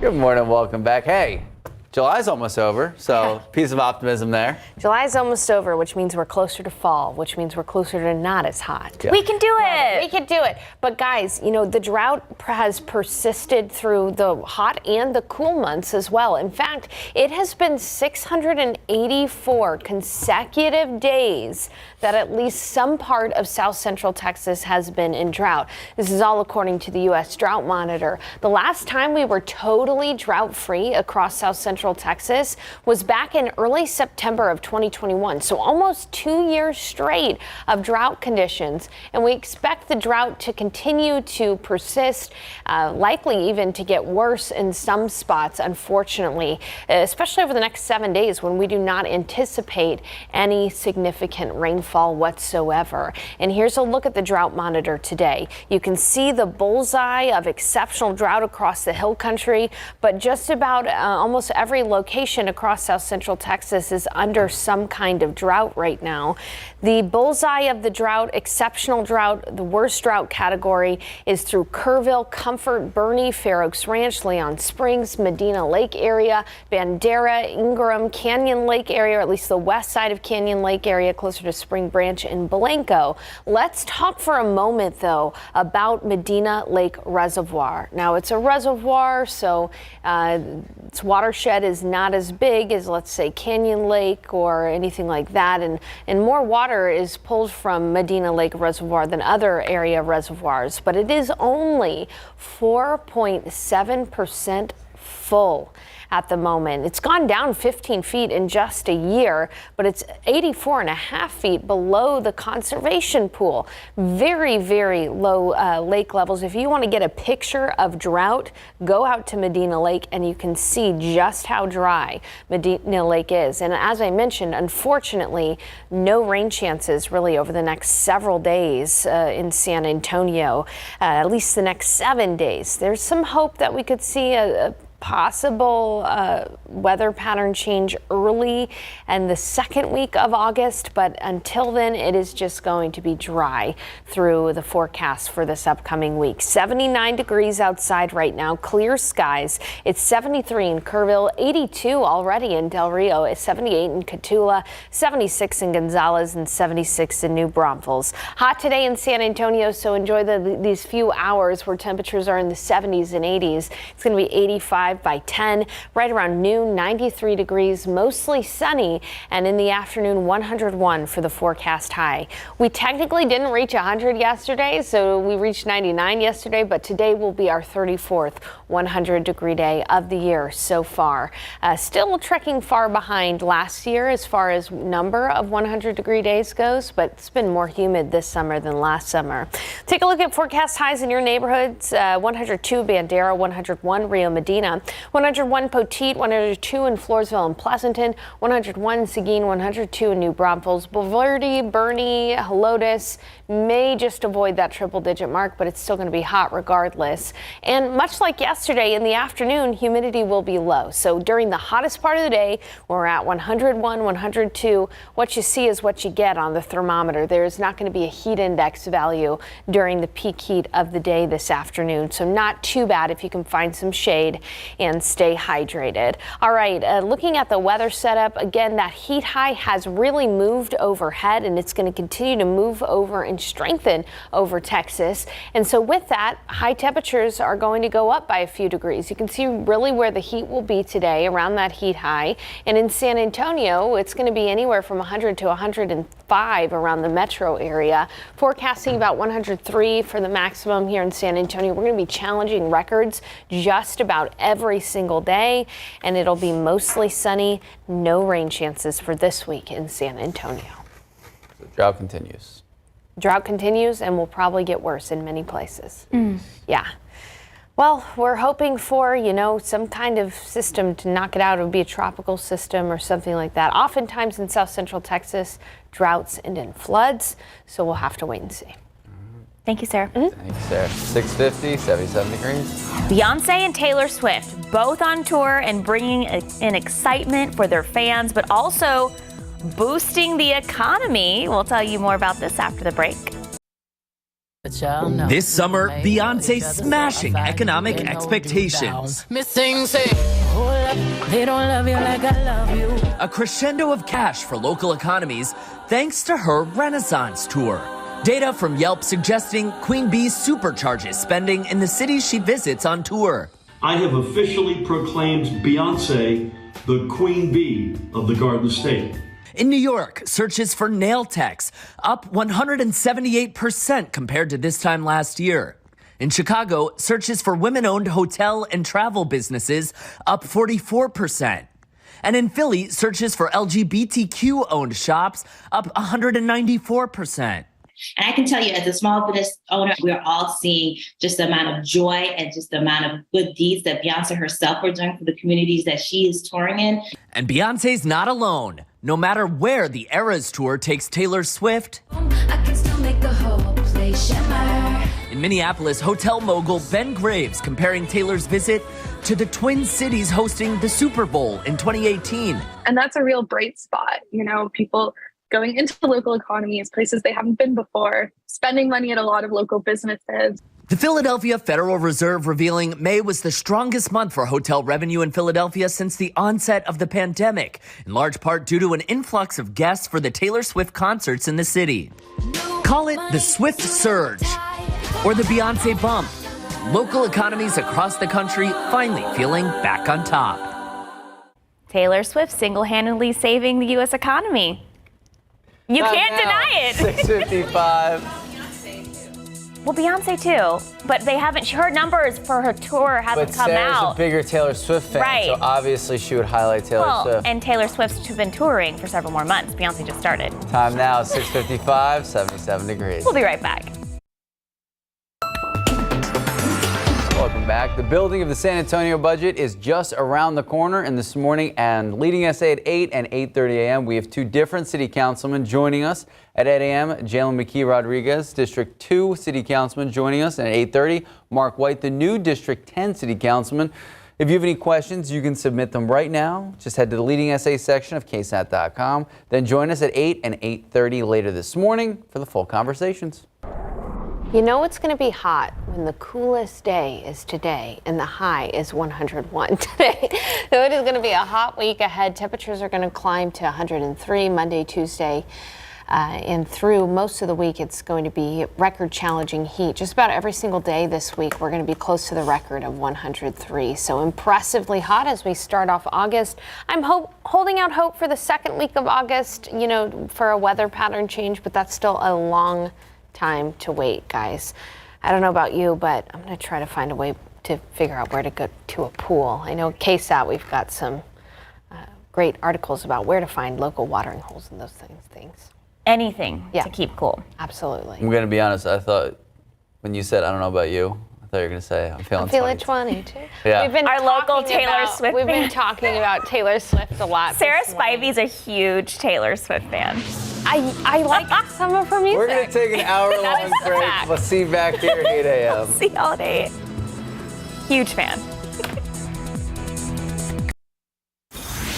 Good morning. Welcome back. Hey, July's almost over, so piece of optimism there. July's almost over, which means we're closer to fall, which means we're closer to not as hot. Yeah. We can do it. We can do it. But guys, you know, the drought has persisted through the hot and the cool months as well. In fact, it has been 684 consecutive days that at least some part of South Central Texas has been in drought. This is all according to the U.S. Drought Monitor. The last time we were totally drought-free across South Central Texas was back in early September of 2021. So almost 2 years straight of drought conditions. And we expect the drought to continue to persist, likely even to get worse in some spots, unfortunately, especially over the next 7 days when we do not anticipate any significant rainfall whatsoever. And here's a look at the drought monitor today. You can see the bullseye of exceptional drought across the hill country, but just about almost every location across South Central Texas is under some kind of drought right now. The bullseye of the drought, exceptional drought, the worst drought category is through Kerrville, Comfort, Bernie, Fair Oaks Ranch, Leon Springs, Medina Lake area, Bandera, Ingram, Canyon Lake area, or at least the west side of Canyon Lake area, closer to Spring Branch and Blanco. Let's talk for a moment, though, about Medina Lake Reservoir. Now, it's a reservoir, so its watershed is not as big as, let's say, Canyon Lake or anything like that, and more water is pulled from Medina Lake Reservoir than other area reservoirs, but it is only 4.7% full at the moment. It's gone down 15 feet in just a year, but it's 84.5 feet below the conservation pool. Very, very low lake levels. If you want to get a picture of drought, go out to Medina Lake and you can see just how dry Medina Lake is. And as I mentioned, unfortunately, no rain chances really over the next several days in San Antonio, at least the next 7 days. There's some hope that we could see a possible weather pattern change early and the second week of August, but until then it is just going to be dry through the forecast for this upcoming week. 79 degrees outside right now, clear skies. It's 73 in Kerrville, 82 already in Del Rio, 78 in Cotulla, 76 in Gonzales, and 76 in New Braunfels. Hot today in San Antonio, so enjoy these few hours where temperatures are in the 70s and 80s. It's going to be 85 by 10. Right around noon, 93 degrees, mostly sunny, and in the afternoon, 101 for the forecast high. We technically didn't reach 100 yesterday, so we reached 99 yesterday, but today will be our 34th 100-degree day of the year so far. Still trekking far behind last year as far as number of 100-degree days goes, but it's been more humid this summer than last summer. Take a look at forecast highs in your neighborhoods. 102 Bandera, 101 Rio Medina, 101 Poteet, 102 in Floresville and Pleasanton, 101 Seguin, 102 in New Braunfels, Bulverde, Bernie, Helotes. May just avoid that triple-digit mark, but it's still going to be hot regardless. And much like yesterday, in the afternoon, humidity will be low. So during the hottest part of the day, we're at 101, 102. What you see is what you get on the thermometer. There is not going to be a heat index value during the peak heat of the day this afternoon. So not too bad if you can find some shade and stay hydrated. All right, looking at the weather setup, again, that heat high has really moved overhead, and it's going to continue to move over and strengthen over Texas. And so with that, high temperatures are going to go up by a few degrees. You can see really where the heat will be today, around that heat high. And in San Antonio, it's going to be anywhere from 100 to 105 around the metro area. Forecasting about 103 for the maximum here in San Antonio. We're going to be challenging records just about every single day, and it'll be mostly sunny. No rain chances for this week in San Antonio. The drought continues. Drought continues and will probably get worse in many places. Yeah. Well, we're hoping for, some kind of system to knock it out. It would be a tropical system or something like that. Oftentimes in south central Texas, droughts end in floods. So we'll have to wait and see. Thank you, Sarah. Thanks, Sarah. 650, 77 degrees. Beyonce and Taylor Swift, both on tour and bringing in excitement for their fans, but also boosting the economy. We'll tell you more about this after the break. This summer, Beyonce smashing economic expectations. A crescendo of cash for local economies thanks to her Renaissance tour. Data from Yelp suggesting Queen Bee supercharges spending in the cities she visits on tour. I have officially proclaimed Beyonce the Queen Bee of the Garden State. In New York, searches for nail techs up 178% compared to this time last year. In Chicago, searches for women-owned hotel and travel businesses up 44%. And in Philly, searches for LGBTQ-owned shops up 194%. And I can tell you, as a small business owner, we're all seeing just the amount of joy and just the amount of good deeds that Beyonce herself are doing for the communities that she is touring in. And Beyonce's not alone. No matter where the Eras Tour takes Taylor Swift, I can still make the whole place shimmer. In Minneapolis, hotel mogul Ben Graves comparing Taylor's visit to the Twin Cities hosting the Super Bowl in 2018. And that's a real bright spot. People going into the local economies, places they haven't been before, spending money at a lot of local businesses. The Philadelphia Federal Reserve revealing May was the strongest month for hotel revenue in Philadelphia since the onset of the pandemic, in large part due to an influx of guests for the Taylor Swift concerts in the city. Call it the Swift Surge or the Beyonce Bump. Local economies across the country finally feeling back on top. Taylor Swift single-handedly saving the U.S. economy. You can't deny it. 655. Well, Beyonce too, but they haven't. Her numbers for her tour haven't come Sarah's out. a bigger Taylor Swift fan, Right. so obviously she would highlight Taylor Swift. And Taylor Swift's been touring for several more months. Beyonce just started. Time now, 655, 77 degrees. We'll be right back. Welcome back. The building of the San Antonio budget is just around the corner, and this morning and leading SA at 8 and 8:30 a.m. we have two different city councilmen joining us. At 8 a.m., Jalen McKee Rodriguez, District 2 City Councilman, joining us, and at 8:30, Mark White, the new District 10 City Councilman. If you have any questions, you can submit them right now. Just head to the Leading SA section of KSAT.com. Then join us at 8 and 8:30 later this morning for the full conversations. You know it's going to be hot when the coolest day is today and the high is 101 today. So it is going to be a hot week ahead. Temperatures are going to climb to 103 Monday, Tuesday, and through most of the week it's going to be record challenging heat. Just about every single day this week we're going to be close to the record of 103. So impressively hot as we start off August. I'm holding out hope for the second week of August, for a weather pattern change, but that's still a long time to wait, guys. I don't know about you, but I'm going to try to find a way to figure out where to go to a pool. I know KSAT, we've got some great articles about where to find local watering holes and those things. Anything to keep cool. Absolutely. I'm going to be honest, I thought when you said, I don't know about you, I thought you were going to say, I'm feeling 22. Yeah. We've been Our local Taylor Swift We've been fan. talking about Taylor Swift a lot. Sarah Spivey's a huge Taylor Swift fan. I like some of her music. We're going to take an hour-long break. We'll see you back here at 8 a.m. See y'all at 8. Huge fan.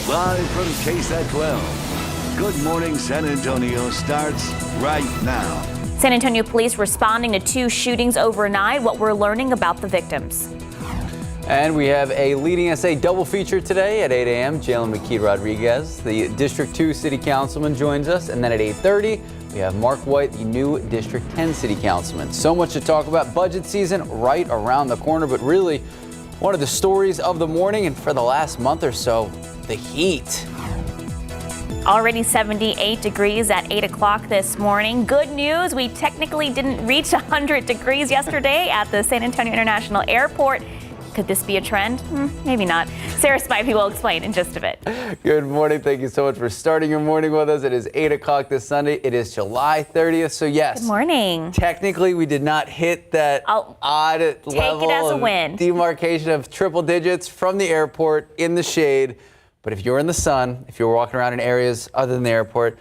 Live from KSAT 12. Good Morning San Antonio starts right now. San Antonio police responding to 2 shootings overnight. What we're learning about the victims. And we have a Leading SA double feature today at 8 a.m. Jalen McKee Rodriguez, the District 2 City Councilman, joins us. And then at 8:30, we have Mark White, the new District 10 City Councilman. So much to talk about. Budget season right around the corner, but really one of the stories of the morning and for the last month or so, the heat. Already 78 degrees at 8 o'clock this morning. Good news, we technically didn't reach 100 degrees yesterday at the San Antonio International Airport. Could this be a trend? Maybe not. Sarah Spivey will explain in just a bit. Good morning. Thank you so much for starting your morning with us. It is 8 o'clock this Sunday. It is July 30th. So yes. Good morning. Technically, we did not hit that odd level of win. demarcation of triple digits from the airport in the shade. But if you're in the sun, if you're walking around in areas other than the airport,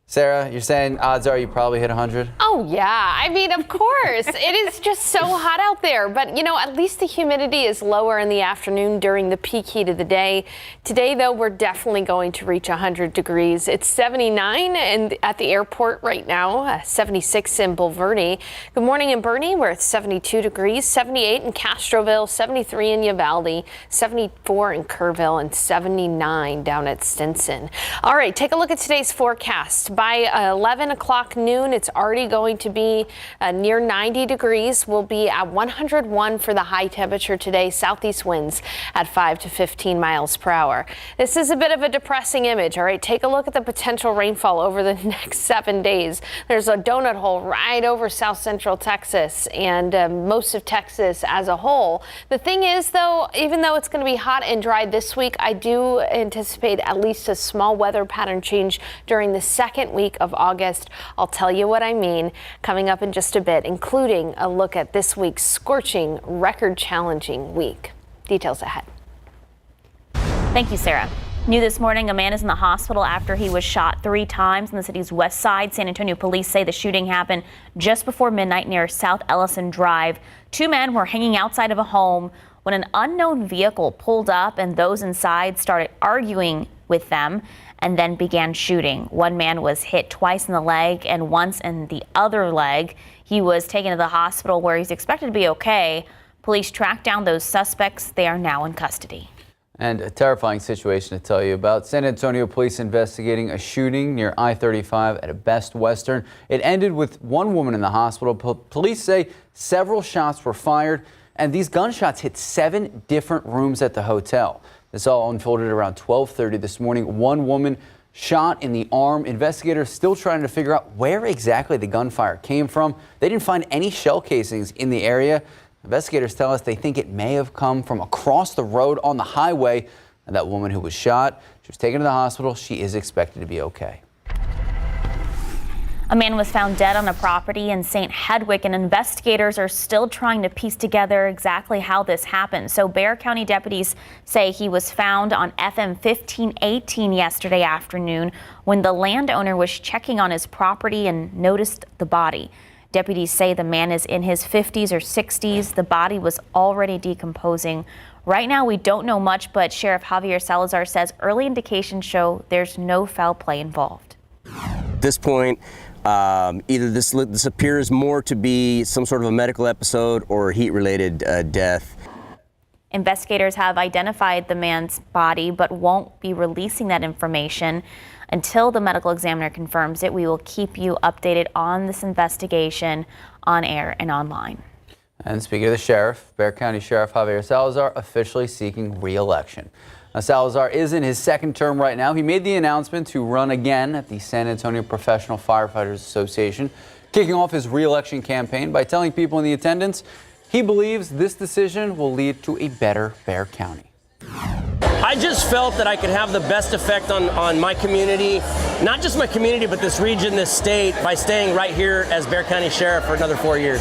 Sarah, you're saying odds are you probably hit 100? Oh, yeah. I mean, of course. It is just so hot out there. But, you know, at least the humidity is lower in the afternoon during the peak heat of the day. Today, though, we're definitely going to reach 100 degrees. It's 79 at the airport right now, 76 in Bulverde. Good morning in Bernie. We're at 72 degrees, 78 in Castroville, 73 in Uvalde, 74 in Kerrville, and 79 down at Stinson. All right, take a look at today's forecast. By 11 o'clock noon, it's already going to be near 90 degrees. We'll be at 101 for the high temperature today. Southeast winds at 5 to 15 miles per hour. This is a bit of a depressing image. All right, take a look at the potential rainfall over the next 7 days. There's a donut hole right over south central Texas and most of Texas as a whole. The thing is, though, even though it's going to be hot and dry this week, I do anticipate at least a small weather pattern change during the second week of August. I'll tell you what I mean coming up in just a bit, including a look at this week's scorching, record-challenging week. Details ahead. Thank you, Sarah. New this morning, a man is in the hospital after he was shot 3 times in the city's west side. San Antonio police say the shooting happened just before midnight near South Ellison Drive. 2 men were hanging outside of a home when an unknown vehicle pulled up and those inside started arguing with them and then began shooting. One man was hit twice in the leg and once in the other leg. He was taken to the hospital where he's expected to be okay. Police tracked down those suspects. They are now in custody. And a terrifying situation to tell you about. San Antonio police investigating a shooting near I-35 at a Best Western. It ended with 1 woman in the hospital. Police say several shots were fired, and these gunshots hit 7 different rooms at the hotel. This all unfolded around 12:30 this morning. 1 woman shot in the arm. Investigators still trying to figure out where exactly the gunfire came from. They didn't find any shell casings in the area. Investigators tell us they think it may have come from across the road on the highway. And that woman who was shot, she was taken to the hospital. She is expected to be okay. A man was found dead on a property in St. Hedwig, and investigators are still trying to piece together exactly how this happened. So Bexar County deputies say he was found on FM 1518 yesterday afternoon when the landowner was checking on his property and noticed the body. Deputies say the man is in his 50s or 60s. The body was already decomposing. Right now, we don't know much, but Sheriff Javier Salazar says early indications show there's no foul play involved. At this point, either this appears more to be some sort of a medical episode or heat-related death. Investigators have identified the man's body but won't be releasing that information until the medical examiner confirms it. We will keep you updated on this investigation on air and online. And speaking of the sheriff, Bexar County Sheriff Javier Salazar officially seeking re-election. Now, Salazar is in his 2nd term right now. He made the announcement to run again at the San Antonio Professional Firefighters Association, kicking off his re-election campaign by telling people in the attendance he believes this decision will lead to a better Bexar County. I just felt that I could have the best effect on my community, not just my community, but this region, this state, by staying right here as Bexar County Sheriff for another 4 years.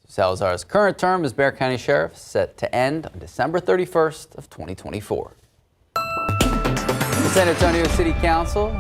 Salazar's current term as Bexar County Sheriff set to end on December 31st of 2024. The San Antonio City Council,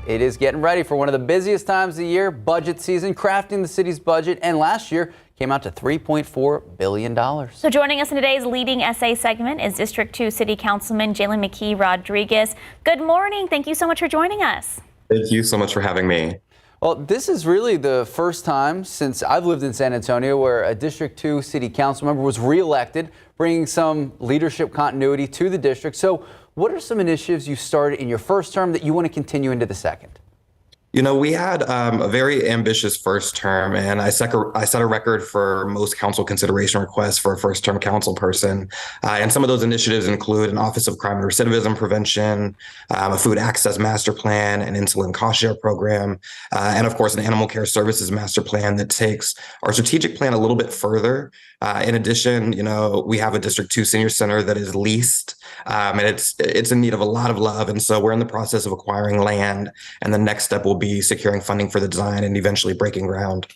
it is getting ready for one of the busiest times of the year, budget season, crafting the city's budget, and last year came out to $3.4 billion. So joining us in today's Leading SA segment is District 2 City Councilman Jalen McKee Rodriguez. Good morning. Thank you so much for joining us. Thank you so much for having me. Well, this is really the first time since I've lived in San Antonio where a District 2 City Council member was reelected, bringing some leadership continuity to the district. So what are some initiatives you started in your first term that you want to continue into the second? We had a very ambitious first term, and I set a record for most council consideration requests for a first-term council person. And some of those initiatives include an Office of Crime and Recidivism Prevention, a food access master plan, an insulin cost share program, and of course, an animal care services master plan that takes our strategic plan a little bit further. In addition, we have a District 2 senior center that is leased, and it's in need of a lot of love. And so we're in the process of acquiring land, and the next step will be securing funding for the design and eventually breaking ground.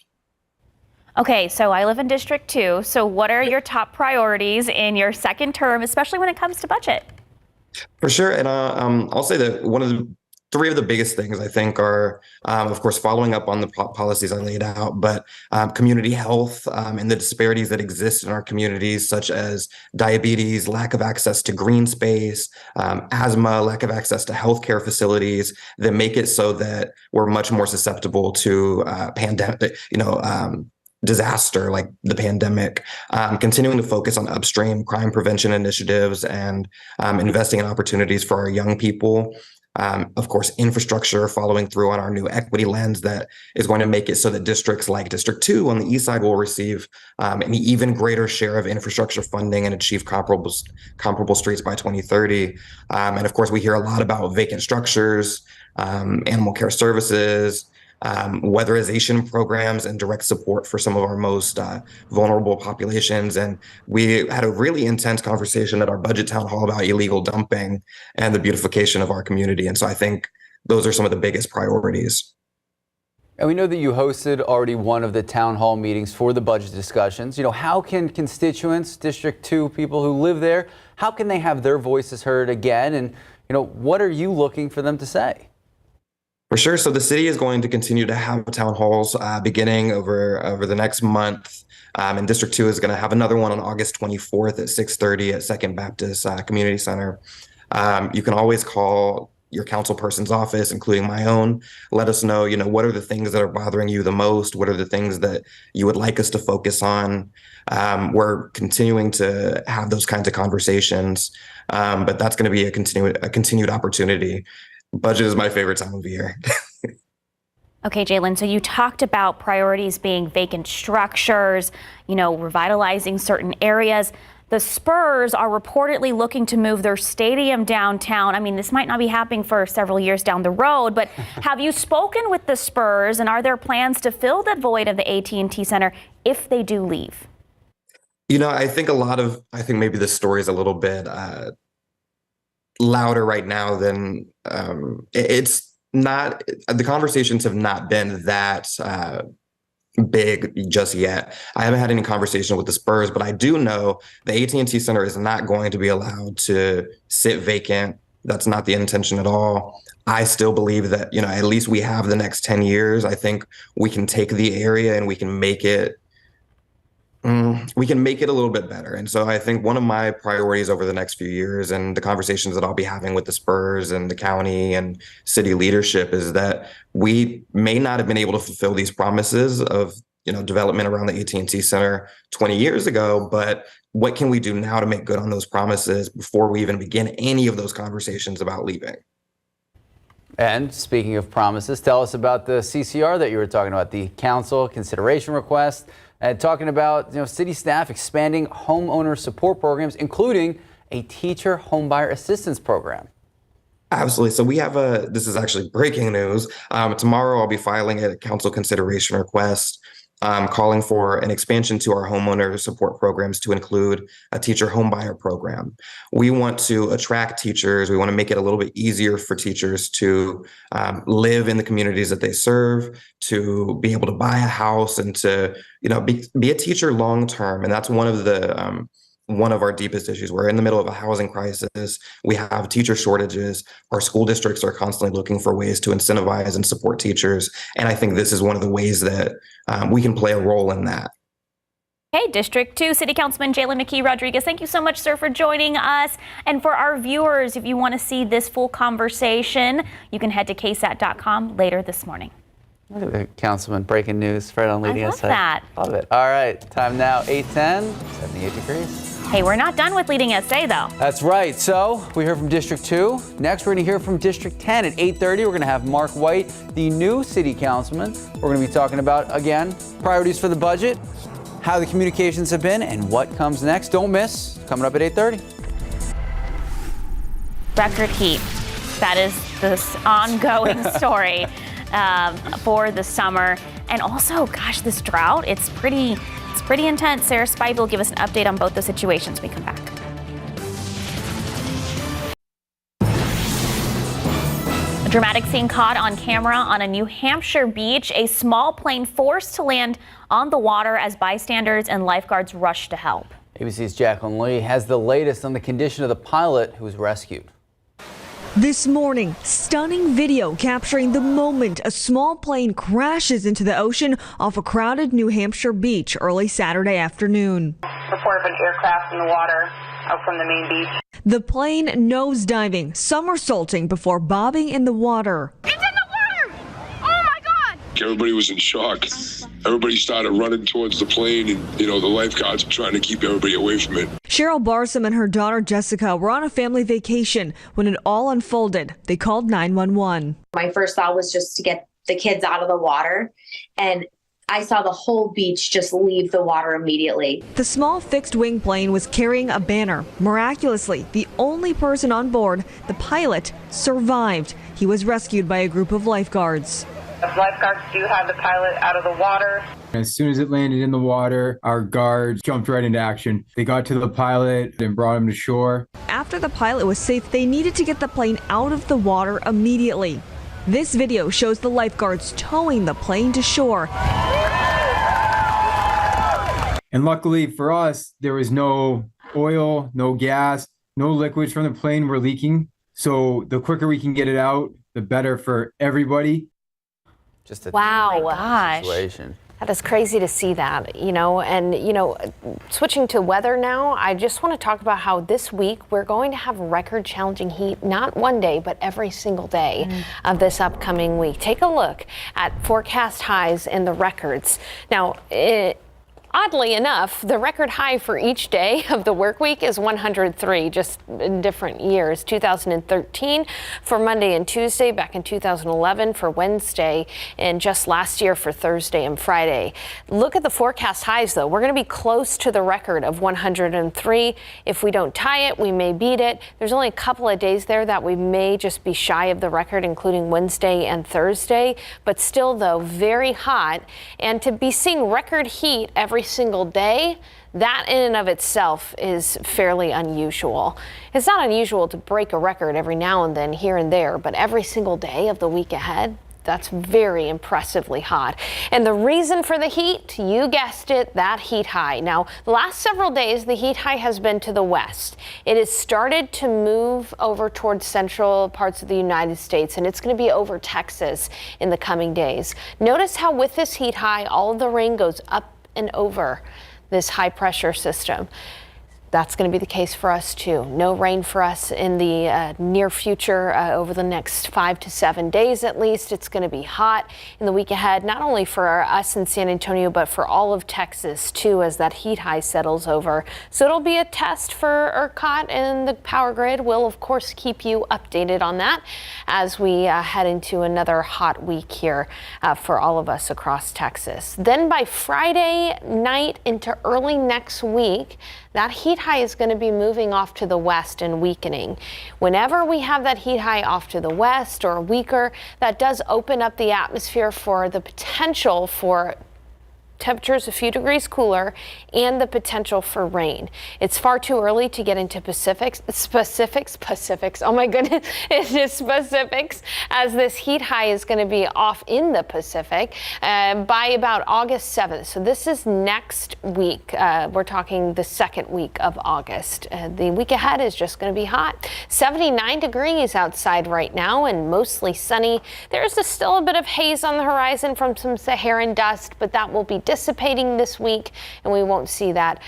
Okay, so I live in District 2. So what are your top priorities in your second term, especially when it comes to budget? For sure. And I'll say that three of the biggest things I think are, of course, following up on the policies I laid out, but community health and the disparities that exist in our communities, such as diabetes, lack of access to green space, asthma, lack of access to healthcare facilities that make it so that we're much more susceptible to pandemic, disaster like the pandemic, continuing to focus on upstream crime prevention initiatives and investing in opportunities for our young people. Of course, infrastructure, following through on our new equity lens that is going to make it so that districts like District 2 on the east side will receive an even greater share of infrastructure funding and achieve comparable streets by 2030. And of course, we hear a lot about vacant structures, animal care services, weatherization programs, and direct support for some of our most vulnerable populations. And we had a really intense conversation at our budget town hall about illegal dumping and the beautification of our community. And so I think those are some of the biggest priorities. And we know that you hosted already one of the town hall meetings for the budget discussions. How can constituents, District 2 people who live there, how can they have their voices heard again? And, what are you looking for them to say? For sure. So the city is going to continue to have town halls beginning over the next month. And District 2 is going to have another one on August 24th at 6:30 at Second Baptist Community Center. You can always call your council person's office, including my own. Let us know, what are the things that are bothering you the most? What are the things that you would like us to focus on? We're continuing to have those kinds of conversations, but that's going to be a continued opportunity. Budget is my favorite time of year. Okay, Jalen, so you talked about priorities being vacant structures, revitalizing certain areas. The Spurs are reportedly looking to move their stadium downtown. I mean, this might not be happening for several years down the road, but have you spoken with the Spurs, and are there plans to fill that void of the AT&T Center if they do leave? I think maybe the story is a little bit louder right now than it's not. The conversations have not been that big just yet. I haven't had any conversation with the Spurs, but I do know the AT&T Center is not going to be allowed to sit vacant. That's not the intention at all. I still believe that, at least we have the next 10 years. I think we can take the area and we can make it a little bit better. And so I think one of my priorities over the next few years and the conversations that I'll be having with the Spurs and the county and city leadership is that we may not have been able to fulfill these promises of, development around the AT&T Center 20 years ago, but what can we do now to make good on those promises before we even begin any of those conversations about leaving? And speaking of promises, tell us about the CCR that you were talking about, the council consideration request, and talking about city staff expanding homeowner support programs, including a teacher homebuyer assistance program. Absolutely. So we have this is actually breaking news. Tomorrow I'll be filing a council consideration request calling for an expansion to our homeowner support programs to include a teacher homebuyer program. We want to attract teachers. We want to make it a little bit easier for teachers to live in the communities that they serve, to be able to buy a house, and to be a teacher long term. And that's one of our deepest issues. We're in the middle of a housing crisis. We have teacher shortages. Our school districts are constantly looking for ways to incentivize and support teachers. And I think this is one of the ways that we can play a role in that. Hey, District 2 City Councilman Jalen McKee Rodriguez, thank you so much, sir, for joining us. And for our viewers, if you want to see this full conversation, you can head to KSAT.com later this morning. Look at that, Councilman, breaking news right on Leading Us. I love that. Love it. All right, time now, 8:10, 78 degrees. Hey, we're not done with Leading SA, though. That's right. So we heard from District 2. Next, we're going to hear from District 10 at 8:30. We're going to have Mark White, the new city councilman. We're going to be talking about, again, priorities for the budget, how the communications have been, and what comes next. Don't miss. Coming up at 8:30. Record heat. That is this ongoing story for the summer. And also, gosh, this drought, it's pretty intense. Sarah Spivey will give us an update on both those situations when we come back. A dramatic scene caught on camera on a New Hampshire beach. A small plane forced to land on the water as bystanders and lifeguards rushed to help. ABC's Jacqueline Lee has the latest on the condition of the pilot who was rescued. This morning, stunning video capturing the moment a small plane crashes into the ocean off a crowded New Hampshire beach early Saturday afternoon. Report of an aircraft in the water out from the main beach. The plane nosediving, somersaulting before bobbing in the water. It's in the water! Oh my God! Everybody was in shock. Everybody started running towards the plane, and the lifeguards were trying to keep everybody away from it. Cheryl Barsom and her daughter Jessica were on a family vacation when it all unfolded. They called 911. My first thought was just to get the kids out of the water, and I saw the whole beach just leave the water immediately. The small fixed-wing plane was carrying a banner. Miraculously, the only person on board, the pilot, survived. He was rescued by a group of lifeguards. The lifeguards do have the pilot out of the water. As soon as it landed in the water, our guards jumped right into action. They got to the pilot and brought him to shore. After the pilot was safe, they needed to get the plane out of the water immediately. This video shows the lifeguards towing the plane to shore. And luckily for us, there was no oil, no gas, no liquids from the plane were leaking. So the quicker we can get it out, the better for everybody. Just a Wow. situation. That is crazy to see that, and switching to weather now, I just want to talk about how this week we're going to have record challenging heat, not one day, but every single day of this upcoming week. Take a look at forecast highs and the records. Now, oddly enough, the record high for each day of the work week is 103, just in different years. 2013 for Monday and Tuesday, back in 2011 for Wednesday, and just last year for Thursday and Friday. Look at the forecast highs, though. We're going to be close to the record of 103. If we don't tie it, we may beat it. There's only a couple of days there that we may just be shy of the record, including Wednesday and Thursday. But still, though, very hot. And to be seeing record heat every single day, that in and of itself is fairly unusual. It's not unusual to break a record every now and then here and there, but every single day of the week ahead, that's very impressively hot. And the reason for the heat, you guessed it, that heat high. Now, the last several days, the heat high has been to the west. It has started to move over towards central parts of the United States, and it's going to be over Texas in the coming days. Notice how with this heat high, all of the rain goes up and over this high pressure system. That's going to be the case for us too. No rain for us in the near future over the next 5 to 7 days at least. It's going to be hot in the week ahead, not only for us in San Antonio, but for all of Texas too, as that heat high settles over. So it'll be a test for ERCOT and the power grid. We'll of course keep you updated on that as we head into another hot week here for all of us across Texas. Then by Friday night into early next week, that heat high is going to be moving off to the west and weakening. Whenever we have that heat high off to the west or weaker, that does open up the atmosphere for the potential for temperatures a few degrees cooler and the potential for rain. It's far too early to get into specifics. Oh my goodness, it's just specifics, as this heat high is going to be off in the Pacific by about August 7th. So this is next week. We're talking the second week of August. The week ahead is just going to be hot. 79 degrees outside right now and mostly sunny. There's still a bit of haze on the horizon from some Saharan dust, but that will be dissipating this week, and we won't see that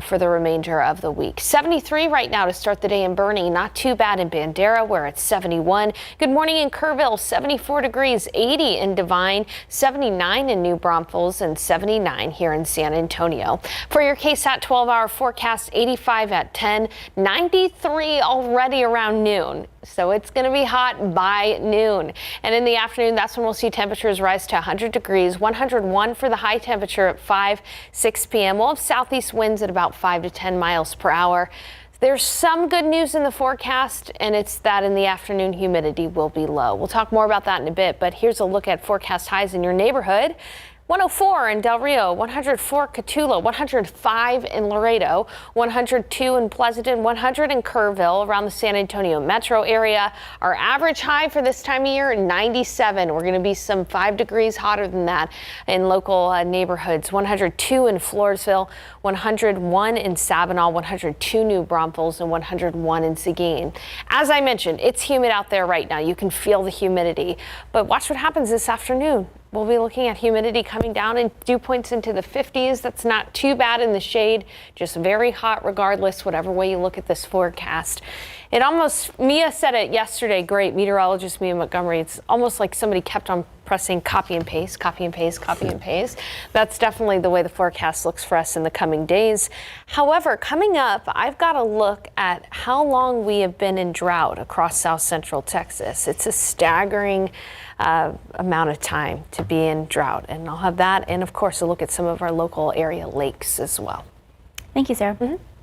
for the remainder of the week. 73 right now to start the day in Boerne. Not too bad in Bandera, where it's 71. Good morning in Kerrville, 74 degrees, 80 in Devine, 79 in New Braunfels, and 79 here in San Antonio. For your KSAT 12-hour forecast, 85 at 10, 93 already around noon. So it's going to be hot by noon. And in the afternoon, that's when we'll see temperatures rise to 100 degrees, 101 for the high temperature at 6 p.m. We'll have southeast winds at about 5 to 10 miles per hour. There's some good news in the forecast, and it's that in the afternoon, humidity will be low. We'll talk more about that in a bit, but here's a look at forecast highs in your neighborhood. 104 in Del Rio, 104 Cotulla, 105 in Laredo, 102 in Pleasanton, 100 in Kerrville, around the San Antonio metro area. Our average high for this time of year, 97. We're going to be some 5 degrees hotter than that in local neighborhoods. 102 in Floresville, 101 in Sabinal, 102 New Braunfels, and 101 in Seguin. As I mentioned, it's humid out there right now. You can feel the humidity, but watch what happens this afternoon. We'll be looking at humidity coming down in dew points into the 50s. That's not too bad in the shade, just very hot regardless, whatever way you look at this forecast. It almost, Mia said it yesterday, great, meteorologist Mia Montgomery, it's almost like somebody kept on pressing copy and paste, copy and paste, copy and paste. That's definitely the way the forecast looks for us in the coming days. However, coming up, I've got to look at how long we have been in drought across South Central Texas. It's a staggering amount of time to be in drought, and I'll have that, and of course a look at some of our local area lakes as well. Thank you, Sarah.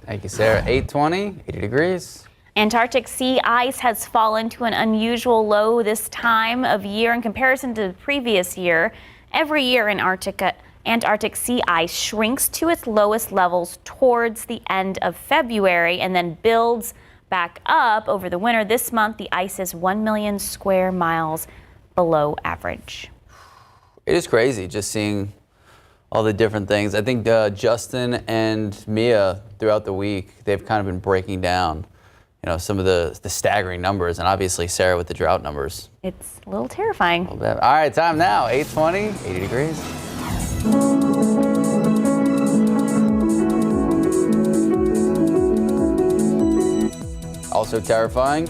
Thank you, Sarah. 820, 80 degrees. Antarctic sea ice has fallen to an unusual low this time of year in comparison to the previous year. Every year in Antarctic sea ice shrinks to its lowest levels towards the end of February and then builds back up over the winter. This month, the ice is 1 million square miles below average. It is crazy just seeing all the different things. I think Justin and Mia throughout the week, they've kind of been breaking down, some of the staggering numbers, and obviously Sarah with the drought numbers. It's a little terrifying. All right, time now, 820, 80 degrees. Also terrifying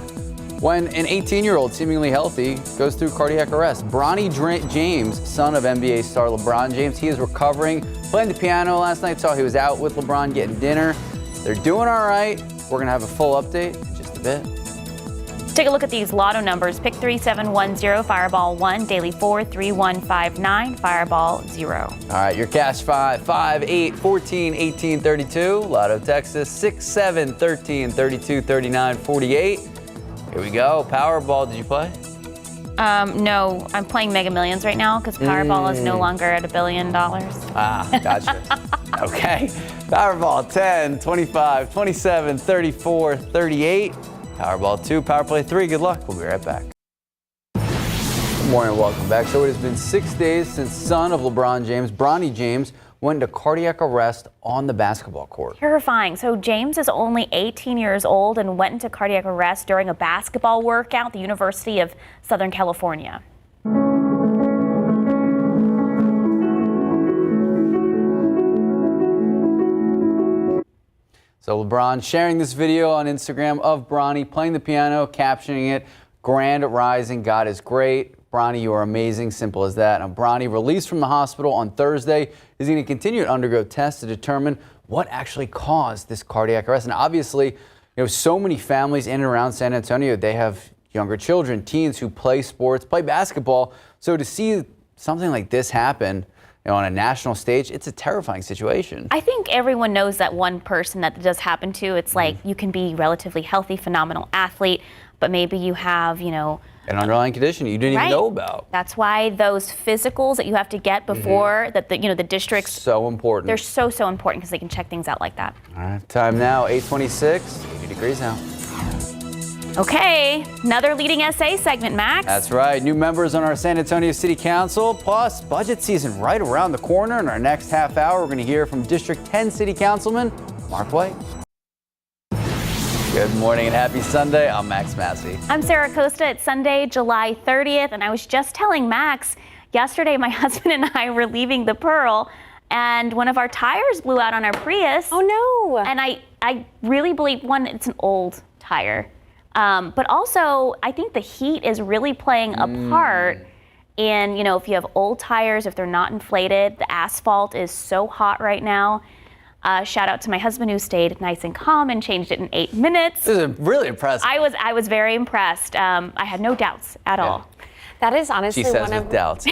when an 18-year-old, seemingly healthy, goes through cardiac arrest. Bronny James, son of NBA star LeBron James, he is recovering, playing the piano last night. Saw he was out with LeBron getting dinner. They're doing all right. We're going to have a full update in just a bit. Take a look at these lotto numbers. Pick 3710, Fireball 1, Daily 4, 3159, Fireball 0. All right, your cash 5, 8, 14, 18, 32. Lotto Texas 6, 7, 13, 32, 39, 48. Here we go. Powerball, did you play? No, I'm playing Mega Millions right now because Powerball is no longer at $1 billion. Ah, gotcha. Okay. Powerball 10, 25, 27, 34, 38. Powerball 2, Power Play 3. Good luck. We'll be right back. Good morning and welcome back. So it has been 6 days since son of LeBron James, Bronny James, went into cardiac arrest on the basketball court. Terrifying. So James is only 18 years old and went into cardiac arrest during a basketball workout at the University of Southern California. So LeBron sharing this video on Instagram of Bronny playing the piano, captioning it, "Grand Rising, God is great. Bronny, you are amazing." Simple as that. Now, Bronny, released from the hospital on Thursday, is going to continue to undergo tests to determine what actually caused this cardiac arrest. And obviously, so many families in and around San Antonio, they have younger children, teens who play sports, play basketball. So to see something like this happen, on a national stage, it's a terrifying situation. I think everyone knows that one person that does happen to. It's like you can be relatively healthy, phenomenal athlete, but maybe you have, an underlying condition you didn't even know about. That's why those physicals that you have to get before that the districts, so important. They're so important because they can check things out like that. All right, time now, 826, 80 degrees now. Okay, another leading SA segment, Max. That's right. New members on our San Antonio City Council, plus budget season right around the corner. In our next half hour, we're going to hear from District 10 City Councilman Mark White. Good morning and happy Sunday. I'm Max Massey. I'm Sarah Costa. It's Sunday, July 30th, and I was just telling Max yesterday my husband and I were leaving the Pearl, and one of our tires blew out on our Prius. Oh no! And I really believe, one, it's an old tire, but also I think the heat is really playing a part in, you know, if you have old tires, if they're not inflated. The asphalt is so hot right now. Shout out to my husband who stayed nice and calm and changed it in 8 minutes. This is really impressive. I was very impressed. I had no doubts at all. That is honestly She says one with of doubts.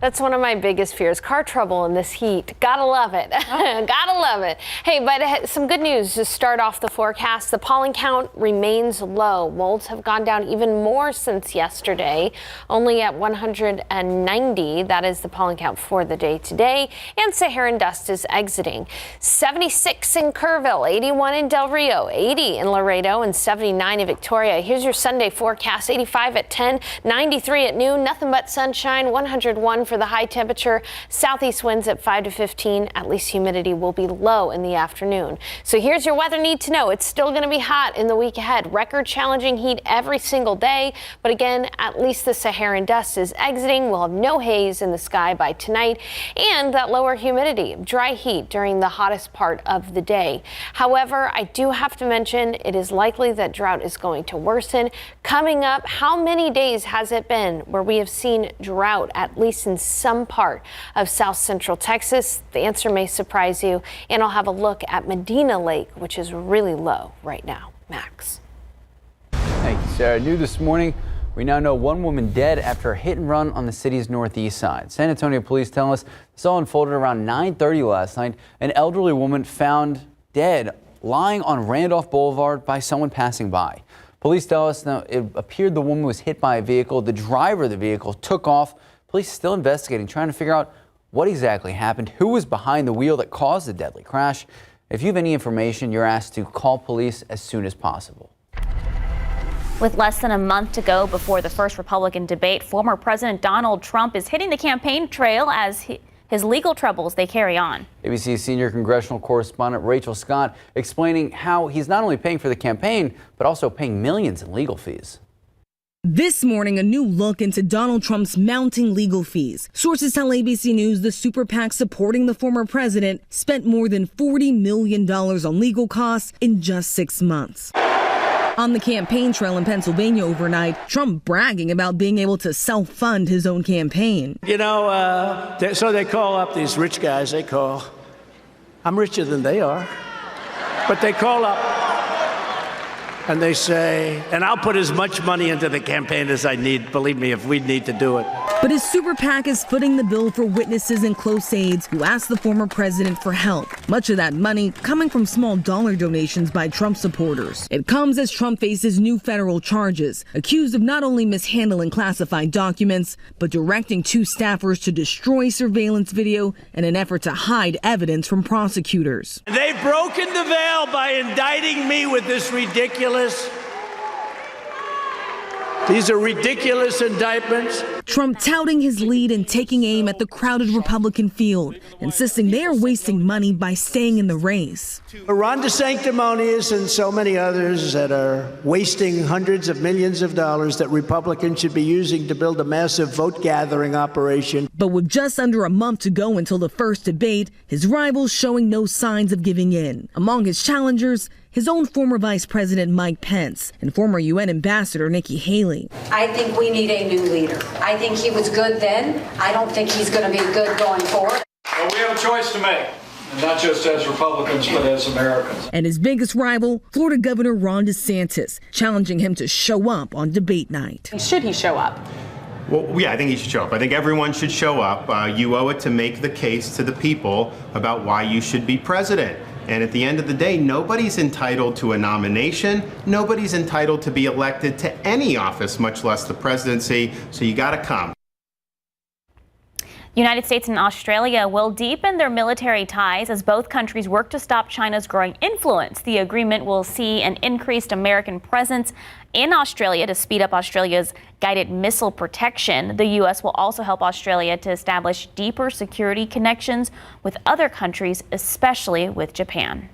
That's one of my biggest fears, car trouble in this heat. Gotta love it. Gotta love it. Hey, but some good news to start off the forecast. The pollen count remains low. Molds have gone down even more since yesterday, only at 190. That is the pollen count for the day today. And Saharan dust is exiting. 76 in Kerrville, 81 in Del Rio, 80 in Laredo, and 79 in Victoria. Here's your Sunday forecast. 85 at 10, 93 at noon, nothing but sunshine, 101 for the high temperature. Southeast winds at 5 to 15. At least humidity will be low in the afternoon. So here's your weather need to know. It's still going to be hot in the week ahead. Record challenging heat every single day. But again, at least the Saharan dust is exiting. We'll have no haze in the sky by tonight, and that lower humidity, dry heat during the hottest part of the day. However, I do have to mention it is likely that drought is going to worsen. Coming up, how many days has it been where we have seen drought, at least in some part of south central Texas? The answer may surprise you, and I'll have a look at Medina Lake, which is really low right now. Max. Thank you, Sarah. New this morning, we now know one woman dead after a hit and run on the city's northeast side. San Antonio police tell us this all unfolded around 9:30 last night. An elderly woman found dead lying on Randolph Boulevard by someone passing by. Police tell us now it appeared the woman was hit by a vehicle. The driver of the vehicle took off. Police still investigating, trying to figure out what exactly happened, who was behind the wheel that caused the deadly crash. If you have any information, you're asked to call police as soon as possible. With less than a month to go before the first Republican debate, former President Donald Trump is hitting the campaign trail as his legal troubles, they carry on. ABC senior congressional correspondent Rachel Scott explaining how he's not only paying for the campaign, but also paying millions in legal fees. This morning, a new look into Donald Trump's mounting legal fees. Sources tell ABC News the super PAC supporting the former president spent more than $40 million on legal costs in just 6 months. On the campaign trail in Pennsylvania overnight, Trump bragging about being able to self-fund his own campaign. You know, so they call up these rich guys, I'm richer than they are, but they call up and they say, and I'll put as much money into the campaign as I need, believe me, if we need to do it. But his super PAC is footing the bill for witnesses and close aides who asked the former president for help. Much of that money coming from small dollar donations by Trump supporters. It comes as Trump faces new federal charges, accused of not only mishandling classified documents, but directing 2 staffers to destroy surveillance video in an effort to hide evidence from prosecutors. They've broken the veil by indicting me with this These are ridiculous indictments. Trump touting his lead and taking aim at the crowded Republican field, insisting they are wasting money by staying in the race. Ron DeSanctimonious and so many others that are wasting hundreds of millions of dollars that Republicans should be using to build a massive vote gathering operation. But with just under a month to go until the first debate, his rivals showing no signs of giving in. Among his challengers, his own former Vice President Mike Pence and former UN Ambassador Nikki Haley. I think we need a new leader. I think he was good then. I don't think he's going to be good going forward. Well, we have a choice to make, and not just as Republicans, but as Americans. And his biggest rival, Florida Governor Ron DeSantis, challenging him to show up on debate night. Should he show up? Well, yeah, I think he should show up. I think everyone should show up. You owe it to make the case to the people about why you should be president. And at the end of the day, nobody's entitled to a nomination. Nobody's entitled to be elected to any office, much less the presidency. So you got to come. United States and Australia will deepen their military ties as both countries work to stop China's growing influence. The agreement will see an increased American presence in Australia to speed up Australia's guided missile protection. The U.S. will also help Australia to establish deeper security connections with other countries, especially with Japan.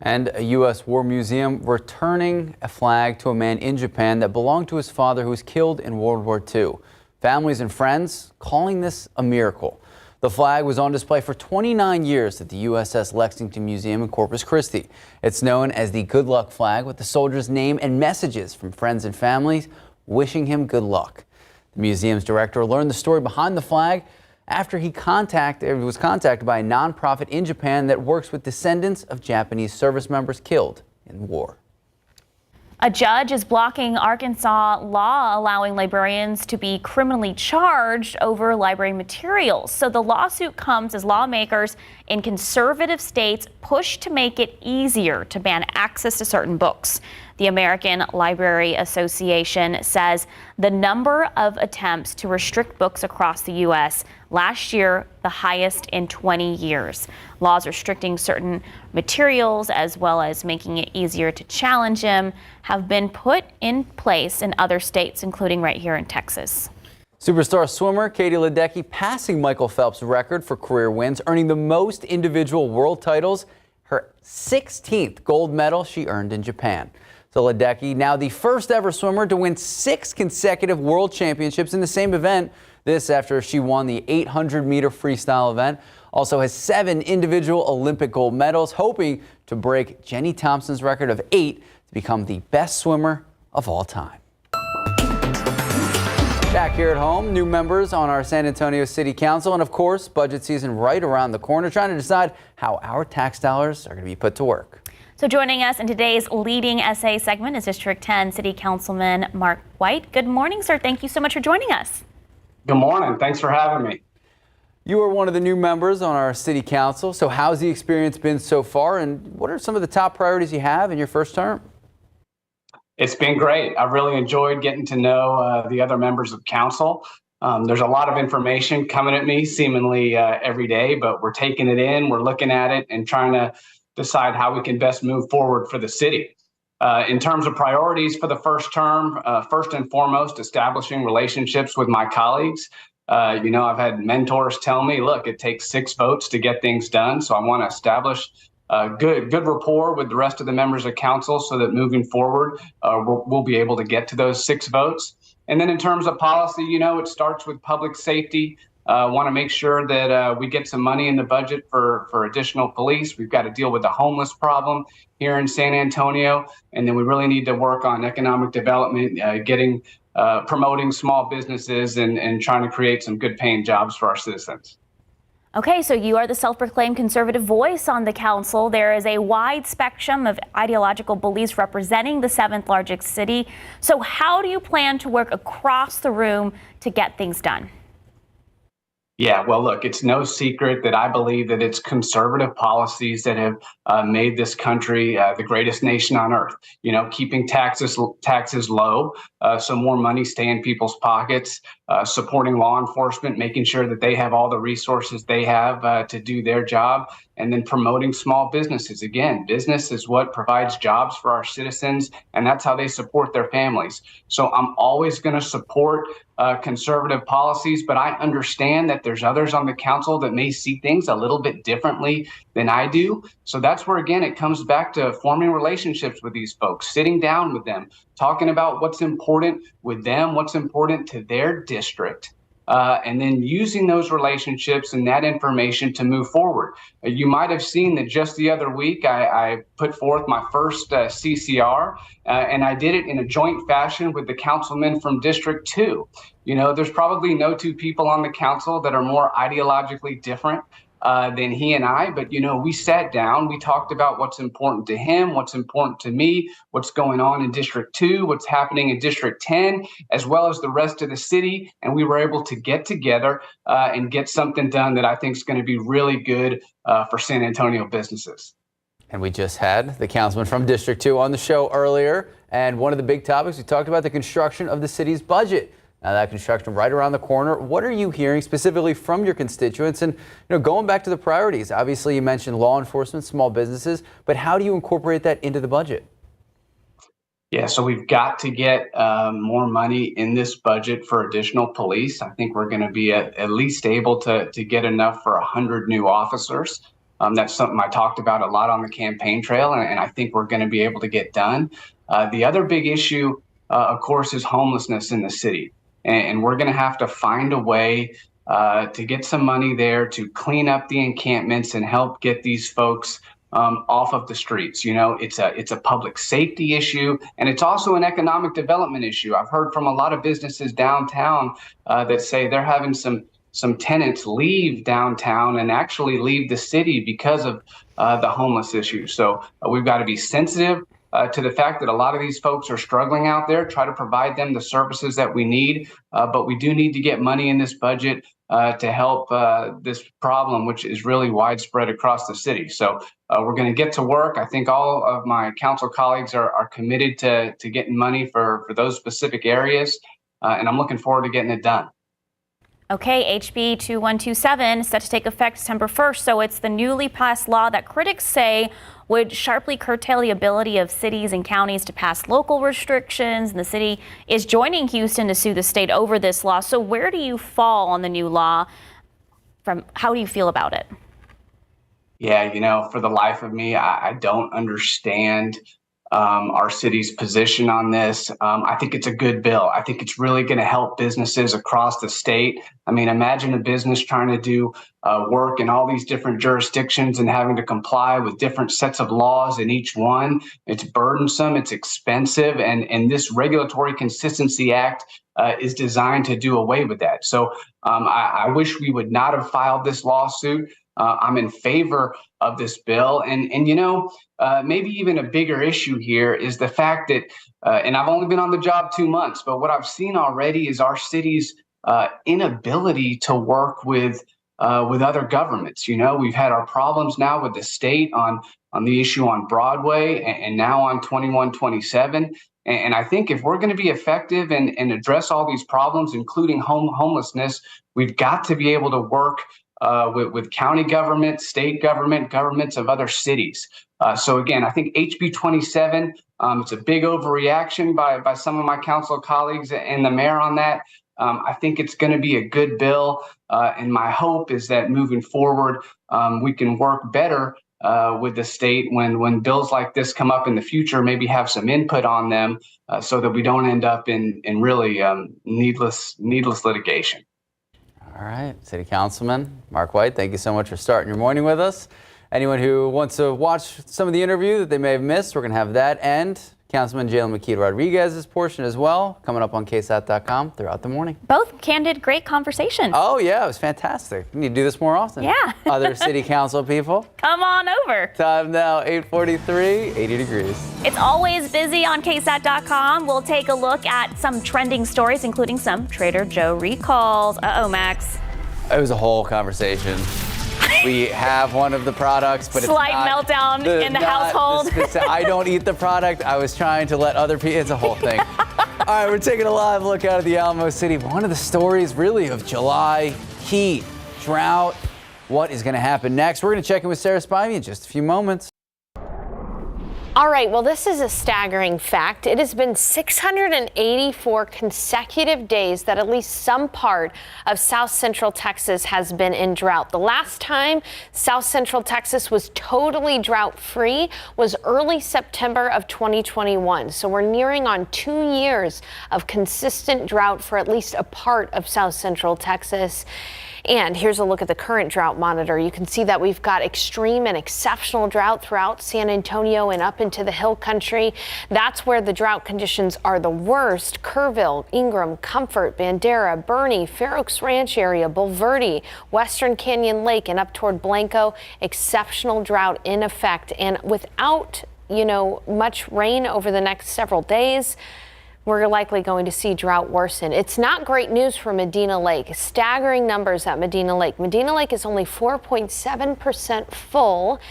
And a U.S. War Museum returning a flag to a man in Japan that belonged to his father who was killed in World War II. Families and friends calling this a miracle. The flag was on display for 29 years at the USS Lexington Museum in Corpus Christi. It's known as the Good Luck flag, with the soldier's name and messages from friends and families wishing him good luck. The museum's director learned the story behind the flag after he was contacted by a nonprofit in Japan that works with descendants of Japanese service members killed in war. A judge is blocking Arkansas law allowing librarians to be criminally charged over library materials. So the lawsuit comes as lawmakers in conservative states push to make it easier to ban access to certain books. The American Library Association says the number of attempts to restrict books across the U.S. last year, the highest in 20 years. Laws restricting certain materials as well as making it easier to challenge them have been put in place in other states, including right here in Texas. Superstar swimmer Katie Ledecky passing Michael Phelps' record for career wins, earning the most individual world titles, her 16th gold medal she earned in Japan. So Ledecky, now the first ever swimmer to win 6 consecutive world championships in the same event. This after she won the 800-meter freestyle event. Also has 7 individual Olympic gold medals, hoping to break Jenny Thompson's record of 8 to become the best swimmer of all time. Back here at home, new members on our San Antonio City Council, and of course, budget season right around the corner, trying to decide how our tax dollars are going to be put to work. So joining us in today's leading SA segment is District 10 City Councilman Mark White. Good morning, sir. Thank you so much for joining us. Good morning. Thanks for having me. You are one of the new members on our City Council. So how's the experience been so far, and what are some of the top priorities you have in your first term? It's been great. I've really enjoyed getting to know the other members of council. There's a lot of information coming at me seemingly every day, but we're taking it in, we're looking at it and trying to decide how we can best move forward for the city. In terms of priorities for the first term, first and foremost, establishing relationships with my colleagues. I've had mentors tell me, look, it takes 6 votes to get things done. So I want to establish good rapport with the rest of the members of council so that moving forward, we'll be able to get to those 6 votes. And then in terms of policy, it starts with public safety. Want to make sure that we get some money in the budget for additional police. We've got to deal with the homeless problem here in San Antonio. And then we really need to work on economic development, promoting small businesses and trying to create some good paying jobs for our citizens. Okay, so you are the self-proclaimed conservative voice on the council. There is a wide spectrum of ideological beliefs representing the 7th largest city. So how do you plan to work across the room to get things done? Yeah, well, look, it's no secret that I believe that it's conservative policies that have made this country the greatest nation on earth. Keeping taxes low, so more money stay in people's pockets, supporting law enforcement, making sure that they have all the resources they have to do their job, and then promoting small businesses. Again, business is what provides jobs for our citizens, and that's how they support their families. So I'm always going to support conservative policies, but I understand that there's others on the council that may see things a little bit differently than I do. So that's where, again, it comes back to forming relationships with these folks, sitting down with them, talking about what's important with them, what's important to their district, and then using those relationships and that information to move forward. You might have seen that just the other week, I put forth my first CCR, and I did it in a joint fashion with the councilman from District 2. There's probably no 2 people on the council that are more ideologically different than he and I, but we sat down, we talked about what's important to him, what's important to me, what's going on in District 2, what's happening in District 10, as well as the rest of the city, and we were able to get together and get something done that I think is going to be really good for San Antonio businesses. And we just had the councilman from District 2 on the show earlier, and one of the big topics we talked about, the construction of the city's budget. Now that construction right around the corner. What are you hearing specifically from your constituents? And going back to the priorities, obviously you mentioned law enforcement, small businesses, but how do you incorporate that into the budget? Yeah, so we've got to get more money in this budget for additional police. I think we're going to be at least able to get enough for 100 new officers. That's something I talked about a lot on the campaign trail, and I think we're going to be able to get done. The other big issue, of course, is homelessness in the city. And we're going to have to find a way to get some money there to clean up the encampments and help get these folks off of the streets. You know, it's a public safety issue, and it's also an economic development issue. I've heard from a lot of businesses downtown that say they're having some tenants leave downtown and actually leave the city because of the homeless issue. So we've got to be sensitive to the fact that a lot of these folks are struggling out there, try to provide them the services that we need. But we do need to get money in this budget to help this problem, which is really widespread across the city. So we're going to get to work. I think all of my council colleagues are committed to getting money for those specific areas. And I'm looking forward to getting it done. Okay, HB 2127 is set to take effect September 1st. So it's the newly passed law that critics say would sharply curtail the ability of cities and counties to pass local restrictions. And the city is joining Houston to sue the state over this law. So where do you fall on the new law? How do you feel about it? Yeah, you know, for the life of me, I don't understand our city's position on this. I think it's a good bill. I think it's really going to help businesses across the state. I mean, imagine a business trying to do work in all these different jurisdictions and having to comply with different sets of laws in each one. It's burdensome, it's expensive, and this Regulatory Consistency Act is designed to do away with that. So I wish we would not have filed this lawsuit. I'm in favor of this bill. And you know, maybe even a bigger issue here is the fact that, and I've only been on the job 2 months, but what I've seen already is our city's inability to work with other governments. You know, we've had our problems now with the state on the issue on Broadway and now on 2127. And I think if we're going to be effective and address all these problems, including homelessness, we've got to be able to work with county government, state government, governments of other cities. So again, I think HB 27, it's a big overreaction by some of my council colleagues and the mayor on that. I think it's going to be a good bill. And my hope is that moving forward, we can work better with the state when bills like this come up in the future, maybe have some input on them so that we don't end up in really needless litigation. All right, City Councilman Mark White, thank you so much for starting your morning with us. Anyone who wants to watch some of the interview that they may have missed, we're going to have that and Councilman Jalen McKee Rodriguez's portion as well, coming up on KSAT.com throughout the morning. Both candid, great conversations. Oh, yeah, it was fantastic. We need to do this more often. Yeah. Other city council people. Come on over. Time now, 8:43, 80 degrees. It's always busy on KSAT.com. We'll take a look at some trending stories, including some Trader Joe recalls. Uh-oh, Max. It was a whole conversation. We have one of the products, but Slight it's not meltdown in the household. I don't eat the product. I was trying to let other people. It's a whole thing. All right, we're taking a live look out of the Alamo City. One of the stories, really, of July: heat, drought. What is going to happen next? We're going to check in with Sarah Spivey in just a few moments. All right, well, this is a staggering fact. It has been 684 consecutive days that at least some part of South Central Texas has been in drought. The last time South Central Texas was totally drought-free was early September of 2021. So we're nearing on 2 years of consistent drought for at least a part of South Central Texas. And here's a look at the current drought monitor. You can see that we've got extreme and exceptional drought throughout San Antonio and up into the hill country. That's where the drought conditions are the worst. Kerrville, Ingram, Comfort, Bandera, Bernie, Fair Oaks Ranch area, Bulverde, Western Canyon Lake, and up toward Blanco. Exceptional drought in effect. And without, much rain over the next several days, we're likely going to see drought worsen. It's not great news for Medina Lake. Staggering numbers at Medina Lake. Medina Lake is only 4.7% full.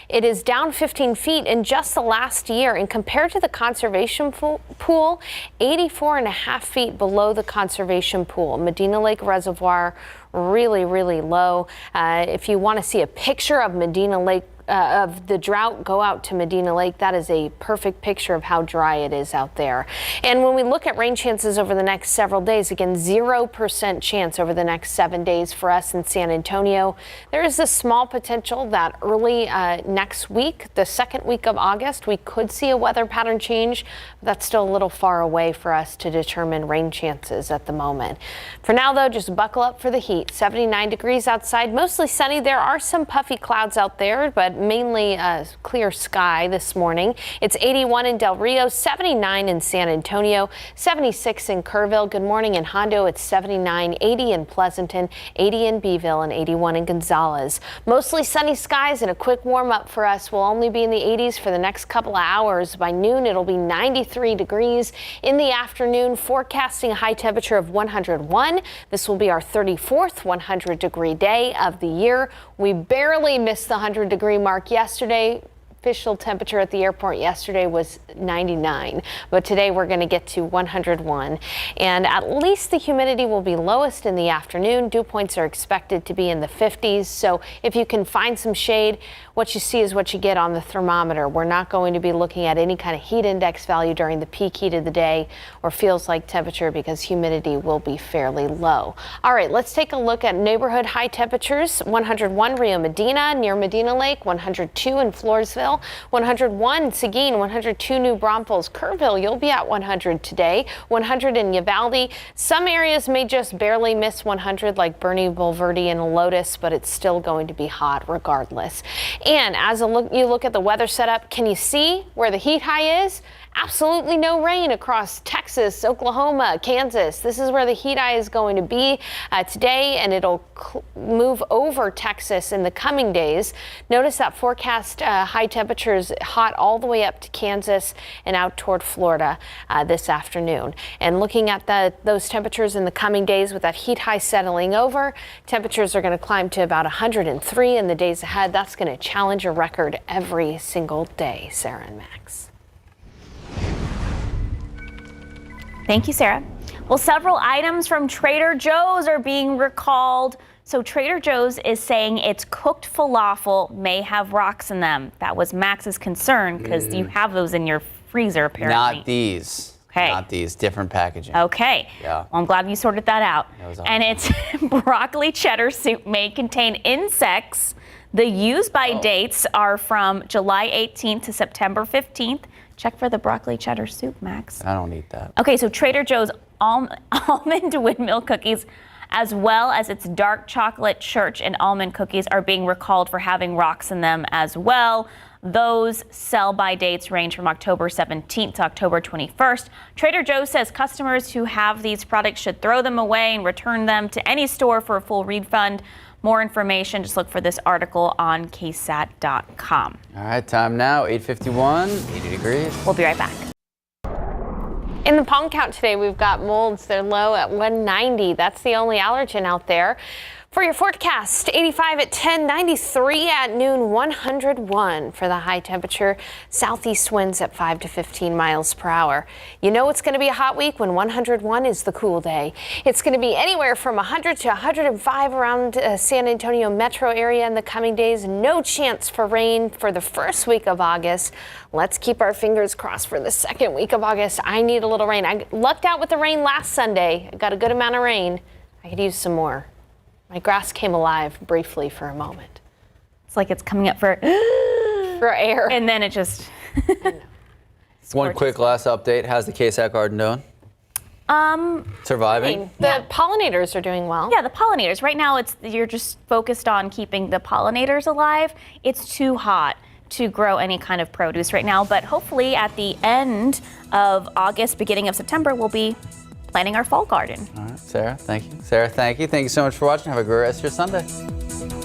It is down 15 feet in just the last year, and compared to the conservation pool, 84.5 feet below the conservation pool. Medina Lake Reservoir really, really low. If you want to see a picture of Medina Lake of the drought, go out to Medina Lake. That is a perfect picture of how dry it is out there. And when we look at rain chances over the next several days, again, 0% chance over the next 7 days for us in San Antonio. There is a small potential that early next week, the second week of August, we could see a weather pattern change. That's still a little far away for us to determine rain chances at the moment. For now, though, just buckle up for the heat. 79 degrees outside, mostly sunny. There are some puffy clouds out there, but mainly clear sky this morning. It's 81 in Del Rio, 79 in San Antonio, 76 in Kerrville. Good morning in Hondo. It's 79, 80 in Pleasanton, 80 in Beeville, and 81 in Gonzales. Mostly sunny skies and a quick warm up for us. We'll only be in the 80s for the next couple of hours. By noon, it'll be 93 degrees. In the afternoon, forecasting a high temperature of 101. This will be our 34th 100-degree day of the year. We barely missed the 100-degree mark yesterday. Official temperature at the airport yesterday was 99, but today we're going to get to 101. And at least the humidity will be lowest in the afternoon. Dew points are expected to be in the 50s. So if you can find some shade, what you see is what you get on the thermometer. We're not going to be looking at any kind of heat index value during the peak heat of the day or feels like temperature because humidity will be fairly low. All right, let's take a look at neighborhood high temperatures. 101 Rio Medina near Medina Lake, 102 in Floresville, 101 Seguin, 102 New Braunfels, Kerrville, you'll be at 100 today, 100 in Uvalde. Some areas may just barely miss 100 like Bernie, Bulverde, and Lotus, but it's still going to be hot regardless. And as you look at the weather setup, can you see where the heat high is? Absolutely no rain across Texas, Oklahoma, Kansas. This is where the heat eye is going to be today, and it'll move over Texas in the coming days. Notice that forecast high temperatures hot all the way up to Kansas and out toward Florida this afternoon. And looking at those temperatures in the coming days with that heat high settling over, temperatures are going to climb to about 103 in the days ahead. That's going to challenge a record every single day. Sarah and Max. Thank you, Sarah. Well, several items from Trader Joe's are being recalled. So Trader Joe's is saying its cooked falafel may have rocks in them. That was Max's concern because you have those in your freezer, apparently. Not these. Okay. Not these. Different packaging. Okay. Yeah. Well, I'm glad you sorted that out. And its broccoli cheddar soup may contain insects. The use-by dates are from July 18th to September 15th. Check for the broccoli cheddar soup, Max. I don't eat that. Okay, so Trader Joe's almond windmill cookies, as well as its dark chocolate church and almond cookies, are being recalled for having rocks in them as well. Those sell-by dates range from October 17th to October 21st. Trader Joe's says customers who have these products should throw them away and return them to any store for a full refund. More information, just look for this article on KSAT.com. All right, time now, 8:51, 80 degrees. We'll be right back. In the pollen count today, we've got molds. They're low at 190. That's the only allergen out there. For your forecast, 85 at 10, 93 at noon, 101 for the high temperature. Southeast winds at 5 to 15 miles per hour. You know it's going to be a hot week when 101 is the cool day. It's going to be anywhere from 100 to 105 around San Antonio metro area in the coming days. No chance for rain for the first week of August. Let's keep our fingers crossed for the second week of August. I need a little rain. I lucked out with the rain last Sunday. I got a good amount of rain. I could use some more. My grass came alive briefly for a moment. It's like it's coming up for air. And then it just... One quick last update. How's the KSAT garden doing? Surviving? The pollinators are doing well. Yeah, the pollinators. Right now, you're just focused on keeping the pollinators alive. It's too hot to grow any kind of produce right now, but hopefully at the end of August, beginning of September, we'll be planting our fall garden. All right, Sarah, thank you. Sarah, thank you. Thank you so much for watching. Have a great rest of your Sunday.